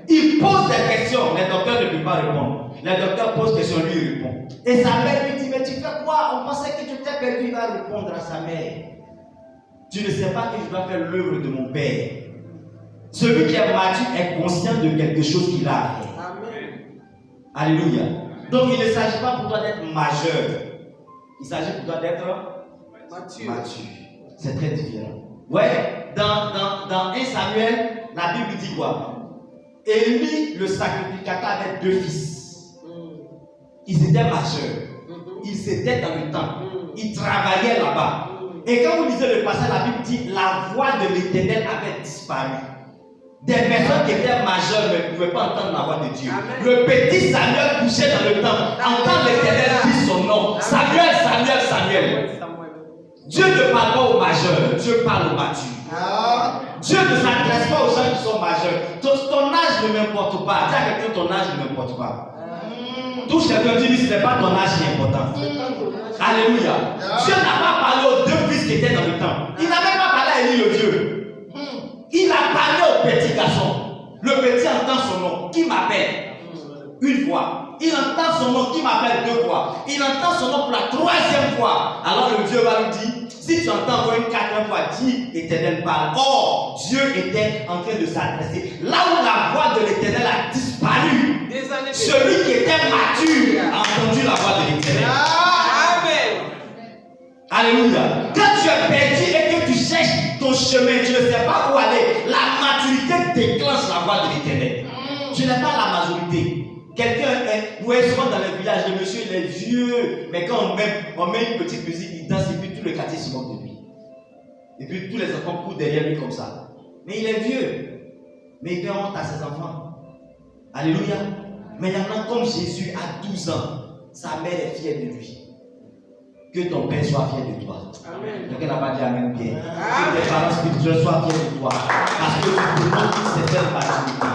Il pose des questions, les docteurs ne peuvent pas répondre. Les docteurs posent des questions, lui il répond. Et sa mère lui dit, mais tu fais quoi? On pensait que tu t'es perdu, il va répondre à sa mère. Tu ne sais pas que je dois faire l'œuvre de mon père. Celui qui est mature est conscient de quelque chose qu'il a à faire. Alléluia. Donc il ne s'agit pas pour toi d'être majeur. Il s'agit pour toi d'être mature. C'est très différent. Ouais, dans 1 Samuel, la Bible dit quoi? Élie, le sacrificateur, avait 2 fils. Ils étaient majeurs. Ils étaient dans le temple. Ils travaillaient là-bas. Et quand vous lisez le passage, la Bible dit la voix de l'Éternel avait disparu. Des personnes qui étaient majeures ne pouvaient pas entendre la voix de Dieu. Amen. Le petit Samuel couchait dans le temple, entend l'Éternel dire son nom. Samuel, Samuel, Samuel. Dieu ne parle pas aux majeurs, Dieu parle aux matures. Dieu ne s'adresse pas aux gens qui sont majeurs. Ton âge ne m'importe pas. Dis à quelqu'un, ton âge ne m'importe pas. Touche quelqu'un, dis, ce n'est pas ton âge qui est important. Alléluia. Dieu n'a pas parlé aux 2 fils qui étaient dans le temple. Il n'a même pas parlé à Élie le Dieu. Il a parlé au petit garçon. Le petit entend son nom. Qui m'appelle? Une fois. Il entend son nom. Qui m'appelle 2 fois. Il entend son nom pour la 3e fois. Alors le Dieu va lui dire, si tu entends encore une 4e fois, dis, Éternel parle. Or, Dieu était en train de s'adresser. Là où la voix de l'Éternel a disparu, celui qui était mature a entendu la voix de l'Éternel. Amen. Alléluia. Quand tu es perdu et que tu cherches ton chemin, tu ne sais pas où aller, la maturité déclenche la voix de l'Éternel. Tu n'es pas la majorité. Quelqu'un est, vous voyez souvent dans les villages, le monsieur il est vieux, mais quand on met une petite musique, il danse et puis tout le quartier se moque de lui. Et puis tous les enfants courent derrière lui comme ça. Mais il est vieux, mais il fait honte à ses enfants. Alléluia. Mais il y en a comme Jésus à 12 ans, sa mère est fière de lui. Que ton père soit fier de toi. Amen. Donc elle n'a pas dit Amen bien. Que tes parents spirituels soient fiers de toi. Parce que tu demandes une certaine maturité.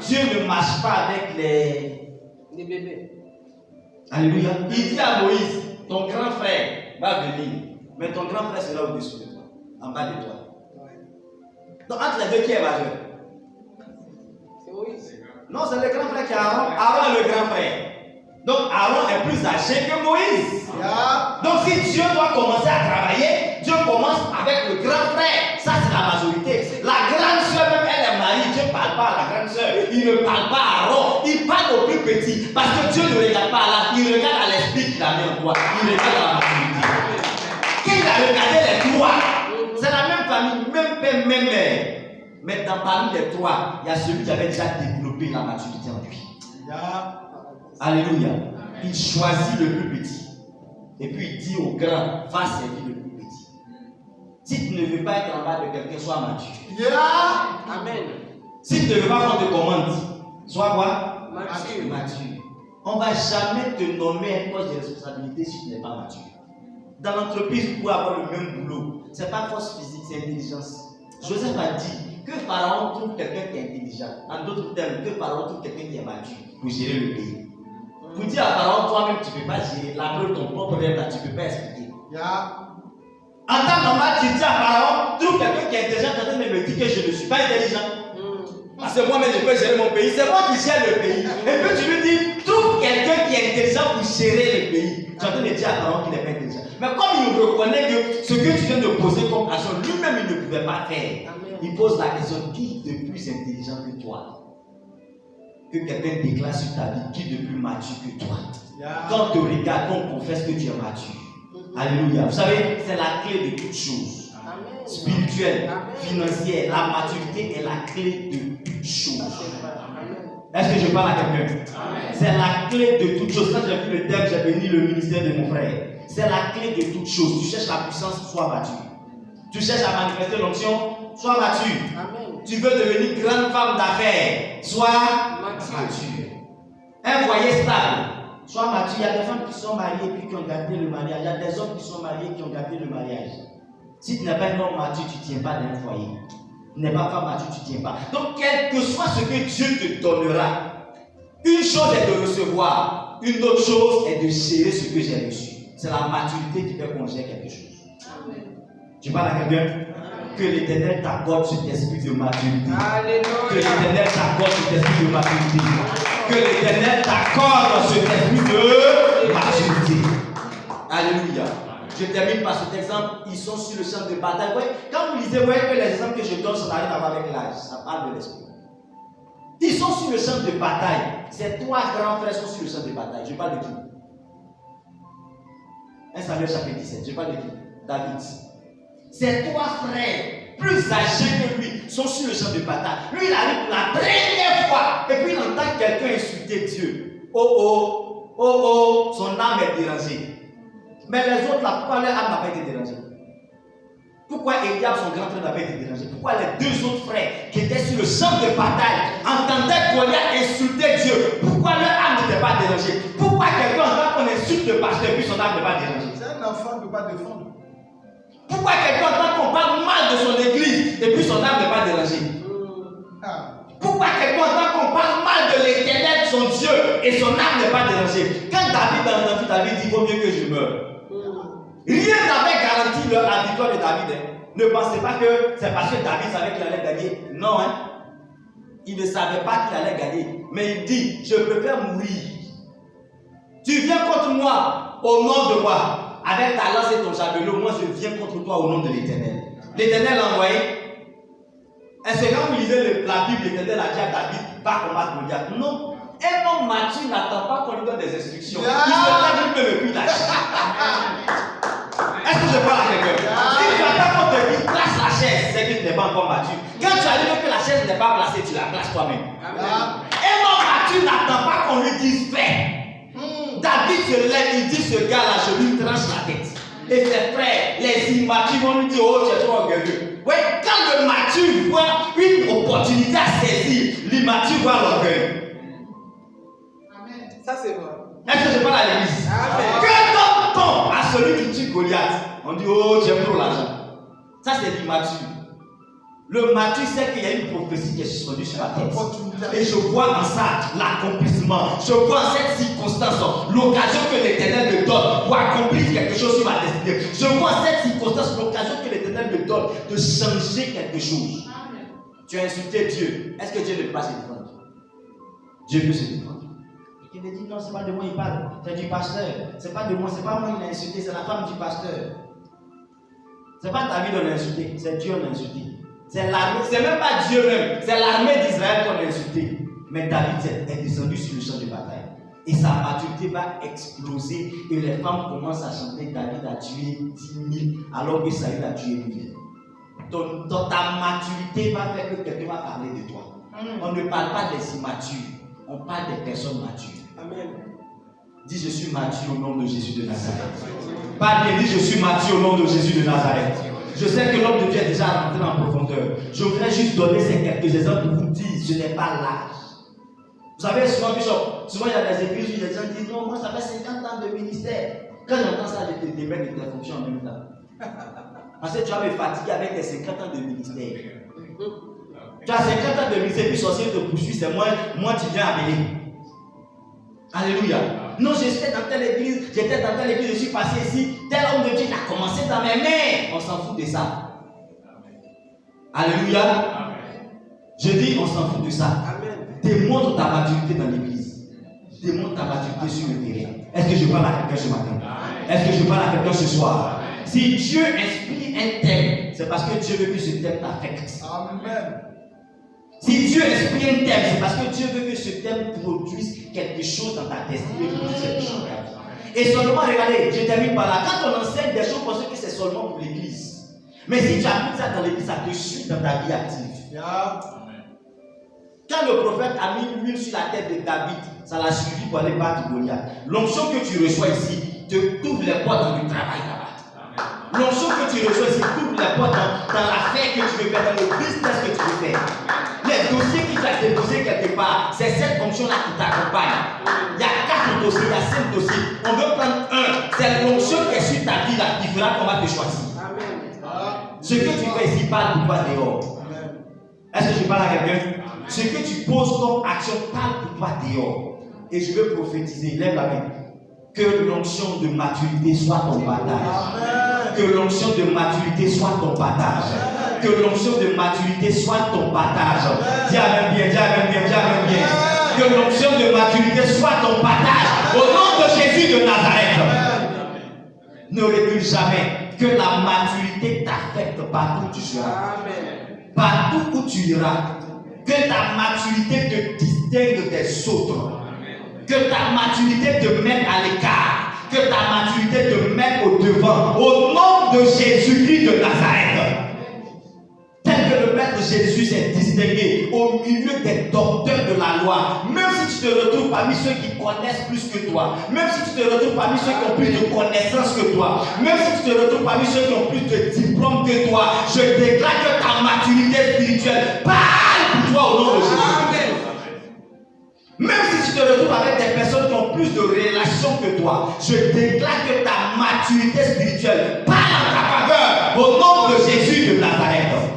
Dieu ne marche pas avec les bébés. Alléluia. Il dit à Moïse, ton grand frère va venir, mais ton grand frère sera au-dessus de toi, en bas de toi. Donc entre les deux, qui est majeur? C'est Moïse. Non, c'est le grand frère qui est Aaron. Aaron est le grand frère. Donc Aaron est plus âgé que Moïse. Donc si Dieu doit commencer à travailler, Dieu commence avec le grand frère. Ça c'est la majorité. La grande soeur, même elle est mariée, Dieu ne parle pas à la grande soeur. Il ne parle pas à Aaron. Il parle au plus petit. Parce que Dieu ne regarde pas à l'âge. Il regarde à l'esprit qu'il a mis en toi. Il regarde à la maturité. Quand il a regardé les trois, c'est la même famille, même père, même mère. Mais parmi les trois, il y a celui qui avait déjà développé la maturité en lui. Alléluia. Il choisit le plus petit. Et puis il dit au grand, va servir le plus petit. Si tu ne veux pas être en bas de quelqu'un, sois mature. Amen. Si tu ne veux pas qu'on te commande, sois quoi? Mature. Mature. On ne va jamais te nommer un poste de responsabilité si tu n'es pas mature. Dans l'entreprise, vous pouvez avoir le même boulot. Ce n'est pas force physique, c'est intelligence. Joseph a dit que Pharaon trouve quelqu'un qui est intelligent. En d'autres termes, que Pharaon trouve quelqu'un qui est mature pour gérer le pays. Pour dire à Pharaon, toi-même, tu ne peux pas gérer la preuve de ton propre rêve, là, tu ne peux pas expliquer. En tant que normal, tu dis à Pharaon, trouve quelqu'un qui est intelligent, quelqu'un me dit que je ne suis pas intelligent. Parce que moi-même, je peux gérer mon pays. C'est moi qui gère le pays. Et puis tu lui dis, trouve quelqu'un qui est intelligent pour gérer le pays. Tu es en train de dire à Pharaon qu'il n'est pas intelligent. Mais comme il reconnaît que ce que tu viens de poser comme action, lui-même, il ne pouvait pas faire. Il pose la question, qui est de plus intelligent que toi? Que quelqu'un déclare sur ta vie, qui est de plus mature que toi? Quand on te regarde, on confesse que tu es mature. Alléluia. Vous savez, c'est la clé de toutes choses. Spirituelle, financière, la maturité est la clé de toutes choses. Est-ce que je parle à quelqu'un? C'est la clé de toutes choses. Quand j'ai vu le thème, j'ai béni le ministère de mon frère. C'est la clé de toutes choses. Tu cherches la puissance, sois mature. Tu cherches à manifester l'onction, sois mature. Tu veux devenir grande femme d'affaires, sois mature. Un foyer stable, sois mature. Il y a des femmes qui sont mariées et puis qui ont gardé le mariage. Il y a des hommes qui sont mariés et qui ont gardé le mariage. Si tu n'es pas un homme mature, tu ne tiens pas dans un foyer. Tu n'es pas femme mature, tu ne tiens pas. Donc, quel que soit ce que Dieu te donnera, une chose est de recevoir, une autre chose est de gérer ce que j'ai reçu. C'est la maturité qui fait qu'on gère quelque chose. Amen. Tu parles à quelqu'un? Que l'Éternel t'accorde cet esprit de maturité. Alléluia. Que l'Éternel t'accorde cet esprit de maturité. Que l'Éternel t'accorde cet esprit de maturité. Alléluia. Je termine par cet exemple. Ils sont sur le champ de bataille. Ouais, quand vous lisez, vous voyez que les exemples que je donne, ça n'a rien à voir avec l'âge. Ça parle de l'esprit. Ils sont sur le champ de bataille. Ces trois grands frères sont sur le champ de bataille. Je parle de qui? 1 Samuel chapitre 17. Je parle de qui? David. Ces trois frères, plus âgés que lui, sont sur le champ de bataille. Lui, il arrive pour la première fois. Et puis, il entend quelqu'un insulter Dieu. Oh, oh, oh, oh, son âme est dérangée. Mais les autres, là, pourquoi leur âme n'a pas été dérangée? Pourquoi Eliab, son grand frère, n'a pas été dérangé? Pourquoi les deux autres frères qui étaient sur le champ de bataille entendaient Goliath insulter Dieu? Pourquoi leur âme n'était pas dérangée? Pourquoi quelqu'un entend qu'on insulte le pasteur et puis son âme n'est pas dérangée? C'est un enfant qui ne peut pas défendre. Pourquoi quelqu'un entend qu'on parle mal de son église et puis son âme n'est pas dérangée? Pourquoi quelqu'un entend qu'on parle mal de l'Éternel, son Dieu, et son âme n'est pas dérangée? Quand David a entendu, David dit, il vaut mieux que je meure. Rien n'avait garanti la victoire de David. Ne pensez pas que c'est parce que David savait qu'il allait gagner. Non, il ne savait pas qu'il allait gagner. Mais il dit, je préfère mourir. Tu viens contre moi au nom de moi. Avec ta lance et ton javelot, moi je viens contre toi au nom de l'Éternel. L'Éternel l'a envoyé. Est-ce que quand vous lisez la Bible, l'Éternel a dit à David, va combattre Goliath? Non. Un homme mature n'attend pas qu'on lui donne des instructions. Il se lève lui-même et puis il agit. Est-ce que je parle à quelqu'un? Si tu attends qu'on te dise place la chaise, c'est que tu n'es pas encore mature. Quand tu arrives que la chaise n'est pas placée, tu la places toi-même. Un homme mature n'attend pas qu'on lui dise fais. David se lève, il dit ce gars-là, je lui tranche la tête. Et ses frères, les immatures vont lui dire, oh, tu es trop orgueilleux. Oui, quand le mature voit une opportunité à saisir, l'immature voit l'orgueil. Ça c'est vrai. Est-ce que je parle à l'église? Que donne-t-on à celui qui tue Goliath? On dit, oh, j'aime trop l'argent. Ça, c'est l'immature. Le mature sait qu'il y a une prophétie qui est suspendue sur la tête. Et je vois en ça l'accomplissement. Je vois en cette circonstance l'occasion que l'Éternel me donne pour accomplir quelque chose sur ma destinée. Je vois en cette circonstance l'occasion que l'Éternel me donne de changer quelque chose. Amen. Tu as insulté Dieu. Est-ce que Dieu ne peut pas se défendre? Dieu peut se défendre. Et il me dit non, c'est pas de moi il parle, c'est du pasteur. C'est pas de moi, c'est pas moi qui l'a insulté, c'est la femme du pasteur. C'est pas David qu'on a insulté, c'est Dieu qu'on a insulté. C'est l'armée, c'est même pas Dieu même, c'est l'armée d'Israël qu'on a insulté. Mais David est descendu sur le champ de bataille. Et sa maturité va exploser. Et les femmes commencent à chanter David a tué 10 000 alors que Saül a tué 1000. Ta maturité va faire que quelqu'un va parler de toi. On ne parle pas des immatures, on parle des personnes matures. Amen. Dis je suis mature au nom de Jésus de Nazareth. Parlez, dis je suis mature au nom de Jésus de Nazareth. Je sais que l'homme de Dieu est déjà rentré en profondeur. Je voudrais juste donner ces quelques exemples pour vous dire ce n'est pas l'âge. Vous savez, souvent, Bishop, souvent il y a des églises où les gens disent non, moi ça fait 50 ans de ministère. Quand j'entends ça, je te démets de tes fonctions en même temps. Parce que tu vas me fatiguer avec tes 50 ans de ministère. Tu as 50 ans de ministère, puis sorcier te poursuit, c'est moi tu viens appeler. Alléluia. Non, j'étais dans telle église, je suis passé ici, tel homme de Dieu il a commencé dans mes mains. On s'en fout de ça. Alléluia. Amen. Je dis, on s'en fout de ça. Amen. Démontre ta maturité dans l'église. Démontre ta maturité sur le terrain. Est-ce que je parle à quelqu'un ce matin? Est-ce que je parle à quelqu'un ce soir? Si Dieu inspire un thème, c'est parce que Dieu veut que ce thème t'affecte. Amen. Si Dieu inspire un thème, c'est parce que Dieu veut que ce thème produise quelque chose dans ta destinée, produise quelque chose dans ta vie. Et seulement, regardez, je termine par là. Quand on enseigne des choses, on pense que c'est seulement pour l'église. Mais si tu appliques ça dans l'église, ça te suit dans ta vie active. Quand le prophète a mis l'huile sur la tête de David, ça l'a suivi pour aller battre Goliath. L'onction que tu reçois ici te t'ouvre les portes dans le travail là-bas. L'onction que tu reçois ici t'ouvre les portes dans l'affaire que tu veux faire, dans le business que tu veux faire. Les dossiers qui t'ont déposé quelque part, c'est cette fonction-là qui t'accompagne. Il y a 4 dossiers, il y a 5 dossiers. On veut prendre un. C'est l'onction qui est sur ta vie là qui fera qu'on va te choisir. Amen. Ce que tu fais ici parle pour toi dehors. Est-ce que je parle à quelqu'un? Ce que tu poses comme action parle pour toi dehors. Et je veux prophétiser, lève la main. Que l'onction de maturité soit ton partage. Que l'onction de maturité soit ton partage. Que l'onction de maturité soit ton partage. Dis amen bien, dis amen bien, dis amen bien. Que l'onction de maturité soit ton partage. Au nom de Jésus de Nazareth. Ne recule jamais. Que la maturité t'affecte partout où tu seras. Partout où tu iras. Que ta maturité te distingue des autres. Que ta maturité te mette à l'écart. Que ta maturité te mette au devant. Au nom de Jésus-Christ de Nazareth. Tel que le Maître Jésus s'est distingué au milieu des docteurs de la loi. Même si tu te retrouves parmi ceux qui connaissent plus que toi. Même si tu te retrouves parmi ceux qui ont plus de connaissances que toi. Même si tu te retrouves parmi ceux qui ont plus de diplômes que toi. Je déclare que ta maturité spirituelle parle pour toi au nom de Jésus. Amen. Même si tu te retrouves avec des personnes qui ont plus de relations que toi, je déclare que ta maturité spirituelle parle en ta faveur au nom de Jésus de Nazareth.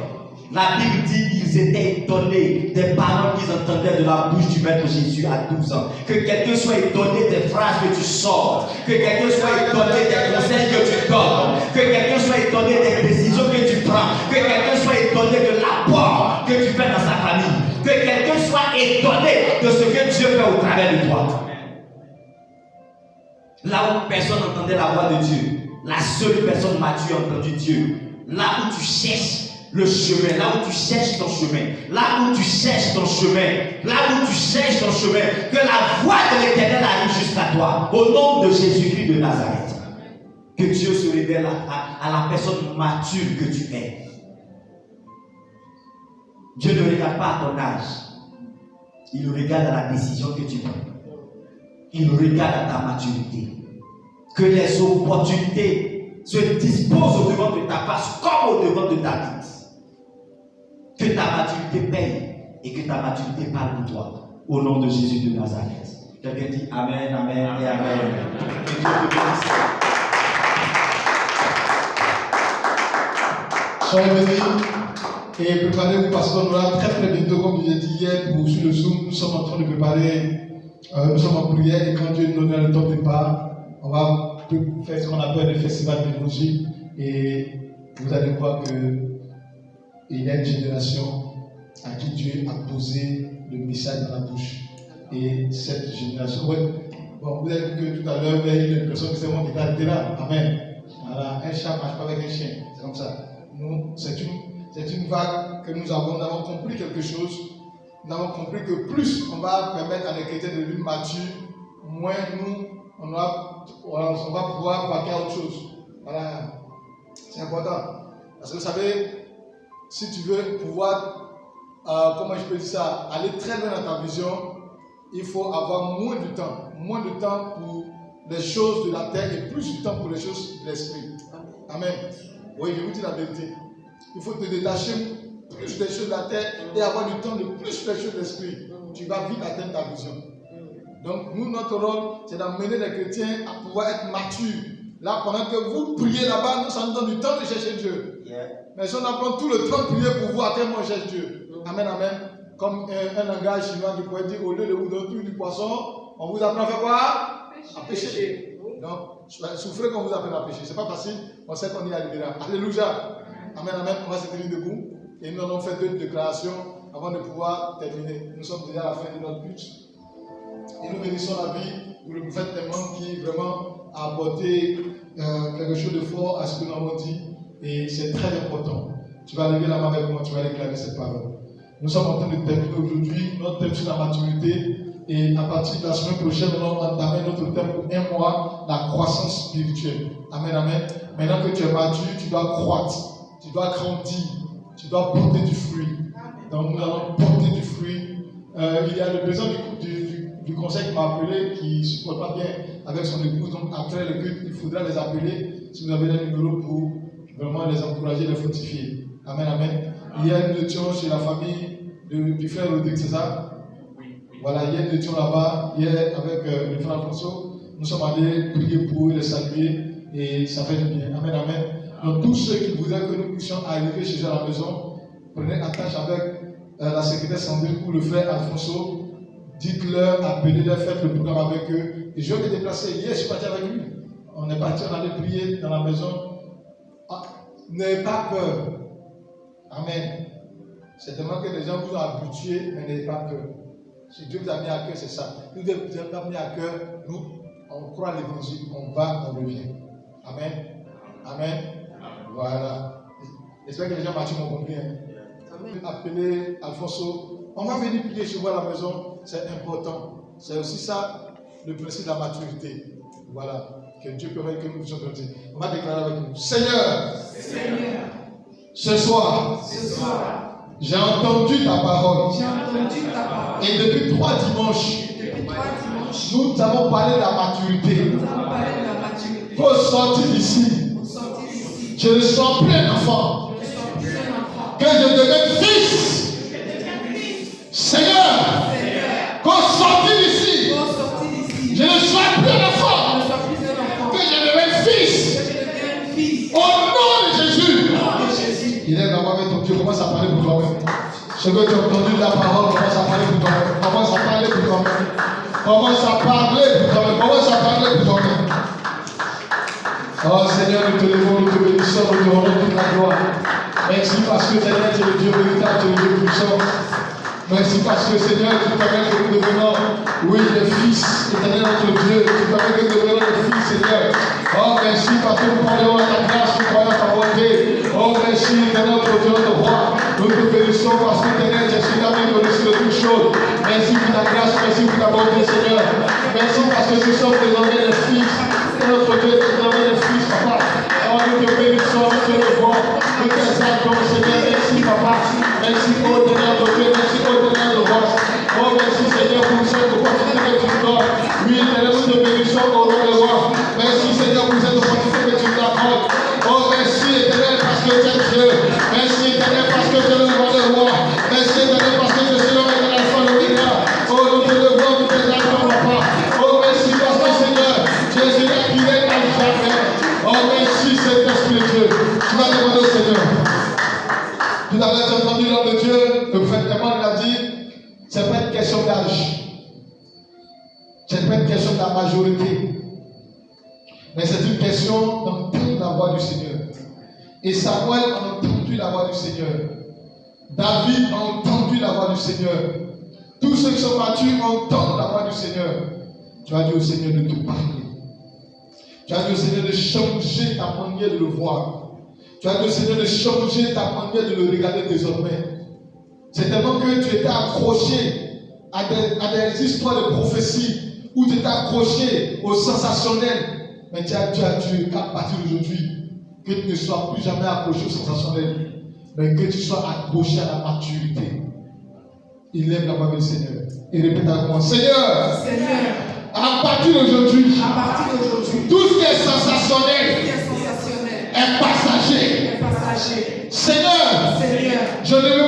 La Bible dit qu'ils étaient étonnés des paroles qu'ils entendaient de la bouche du Maître Jésus à 12 ans. Que quelqu'un soit étonné des phrases que tu sors. Que quelqu'un soit étonné des conseils que tu donnes. Que quelqu'un soit étonné des décisions que tu prends. Que quelqu'un soit étonné de l'apport que tu fais dans sa famille. Que quelqu'un soit étonné de ce que Dieu fait au travers de toi. Là où personne n'entendait la voix de Dieu, la seule personne mature a entendu Dieu. Là où tu cherches le chemin, là où tu cherches ton chemin, là où tu cherches ton chemin, là où tu cherches ton chemin, que la voix de l'Éternel arrive jusqu'à toi, au nom de Jésus-Christ de Nazareth. Que Dieu se révèle à la personne mature que tu es. Dieu ne regarde pas à ton âge, il regarde à la décision que tu prends. Il regarde à ta maturité. Que les opportunités se disposent au devant de ta face comme au devant de ta vie. Que ta maturité paye et que ta maturité parle pour toi. Au nom de Jésus de Nazareth. Quelqu'un dit Amen, Amen et Amen. Que Dieu te bénisse. Soyez bénis. Et préparez-vous parce qu'on aura très très bientôt, comme je l'ai dit hier, sur le Zoom, nous sommes en train de préparer, nous sommes en prière et quand Dieu nous donnera le temps de départ, on va faire ce qu'on appelle le festival d'évangile et vous allez voir qu'il y a une génération à qui Dieu a posé le message dans la bouche. Et cette génération, ouais, bon, vous avez vu que tout à l'heure, vous avez eu l'impression que c'est moi qui étais arrêté là. Amen. Voilà, un chat ne marche pas avec un chien, c'est comme ça. Nous, c'est une vague que nous avons compris quelque chose. Nous avons compris que plus on va permettre à les chrétiens de devenir matures, moins nous, on va pouvoir vaquer à autre chose. Voilà, c'est important. Parce que vous savez, si tu veux pouvoir, comment je peux dire ça, aller très loin dans ta vision, il faut avoir moins de temps pour les choses de la terre et plus de temps pour les choses de l'esprit. Amen. Oui, je vous dis la vérité. Il faut te détacher plus des choses de la terre et avoir du temps de plus des choses de l'esprit. Tu vas vite atteindre ta vision. Donc, nous, notre rôle, c'est d'amener les chrétiens à pouvoir être matures. Là, pendant que vous priez là-bas, nous, ça nous donne du temps de chercher Dieu. Mais si on apprend tout le temps de prier pour vous, à quel moment on cherche Dieu. Amen, amen. Comme un langage chinois qui pourrait dire, au lieu de vous donner du poisson, on vous apprend à faire quoi? À pêcher. Donc, souffrez qu'on vous apprenne à pêcher. C'est pas facile, on sait qu'on y arrivera. Alléluia. Amen, amen. On va se tenir debout. Et nous allons faire 2 déclarations avant de pouvoir terminer. Nous sommes déjà à la fin de notre but. Et nous bénissons la vie pour le prophète Témoin qui vraiment a apporté quelque chose de fort à ce que nous avons dit. Et c'est très important. Tu vas lever la main avec moi, tu vas déclarer cette parole. Nous sommes en train de terminer aujourd'hui notre thème sur la maturité. Et à partir de la semaine prochaine, nous allons entamer notre thème pour 1 mois, la croissance spirituelle. Amen, amen. Maintenant que tu es mature, tu dois croître, tu dois grandir, tu dois porter du fruit. Donc nous allons porter du fruit. Il y a le président du conseil qui m'a appelé, qui ne supporte pas bien avec son épouse. Donc après le culte, il faudra les appeler si vous avez des numéros pour vraiment les encourager, les fortifier. Amen, amen. Hier, nous étions chez la famille du frère Rodrigue, c'est ça? Voilà, hier, nous étions là-bas, hier, avec le frère François. Nous sommes allés prier pour eux, les saluer, et ça fait du bien. Amen, amen. Donc, tous ceux qui voudraient que nous puissions arriver chez eux à la maison, prenez attache avec la secrétaire Sandrine ou le frère Alfonso. Dites-leur, appelez-les, faites le programme avec eux. Et je vais me déplacer. Hier, je suis parti avec lui. On est parti, on allait prier dans la maison. Ah, n'ayez pas peur. Amen. C'est tellement que les gens vous ont habitués, mais n'ayez pas peur. Si Dieu vous a mis à cœur, c'est ça. Si Dieu vous a pas mis à cœur, nous, on croit l'évangile, on va, on revient. Amen. Amen. Voilà. J'espère que les gens m'ont compris. Amen. Appelez Alfonso. On va venir prier chez vous à la maison, c'est important. C'est aussi ça, le principe de la maturité. Voilà. Que Dieu permette que nous puissions grandir. On va déclarer avec nous. Seigneur, ce soir, j'ai entendu ta parole. Et depuis 3 dimanches, nous avons parlé de la maturité. Pour sortir d'ici, je ne sens plus un enfant. Que je devienne fils. Seigneur, qu'on sortit d'ici, je ne sois plus un enfant. Que je devienne fils. Au nom de Jésus. Il est là-bas avec ton Dieu, commence à parler pour toi-même. Ce que tu as entendu de la parole, commence à parler pour toi-même. Commence à parler pour toi-même. Commence à parler pour toi-même. Commence à parler pour toi-même. Oh Seigneur, nous te levons, nous te bénissons, nous te rendons toute la gloire. Merci parce que Seigneur, tu es le Dieu véritable, tu es le Dieu puissant. Merci parce que Seigneur, tu permets que nous devenions, oui, les fils, éternel notre Dieu. Tu permets que nous devenions les fils, Seigneur. Oh, merci parce que nous parlons à ta grâce, nous parlons à ta bonté. Oh, merci, éternel notre Dieu, notre roi. Nous te bénissons parce que éternel, je suis l'ami connaisseur de toutes choses. Merci pour ta grâce, merci pour ta bonté, Seigneur. Merci parce que nous sommes désormais les fils. Notre Dieu, désormais les fils, papa. Oh, nous te bénissons, nous te levons, nous t'exaltons, Seigneur. Merci, papa. Merci pour éternel notre Dieu, merci pour éternel notre roi. Oh, merci, Seigneur, pour cette opportunité que tu nous donnes. Oui, éternel, nous te bénissons au nom de roi. Merci, Seigneur, pour cette opportunité que tu nous accordes. Oh, merci, éternel, parce que tu es Dieu. Merci, éternel, parce que tu es le roi de roi. Merci, éternel, parce que je suis l'homme et l'alpha, l'oméga. Oh, nous te levons, nous t'exaltons, papa. Oh, merci, parce que, Seigneur, Jésus est qui est à jamais. Oh, merci, Saint-Esprit de Dieu. Tu vas demander au Seigneur. Tu n'avais pas question de la majorité, mais c'est une question d'entendre la voix du Seigneur. Et Samuel a entendu la voix du Seigneur. David a entendu la voix du Seigneur. Tous ceux qui sont matures entendent la voix du Seigneur. Tu as dit au Seigneur de te parler. Tu as dit au Seigneur de changer ta manière de le voir. Tu as dit au Seigneur de changer ta manière de le regarder désormais. C'est tellement que tu étais accroché à des histoires de prophétie, où tu étais accroché au sensationnel. Mais tu as Dieu qu'à partir d'aujourd'hui, que tu ne sois plus jamais accroché au sensationnel, mais que tu sois accroché à la maturité. Il lève la voix du Seigneur et répète avec moi: Seigneur, Seigneur, à partir d'aujourd'hui, tout ce qui est sensationnel qui est sensationnel est passager. est passager. Seigneur, Seigneur, je ne veux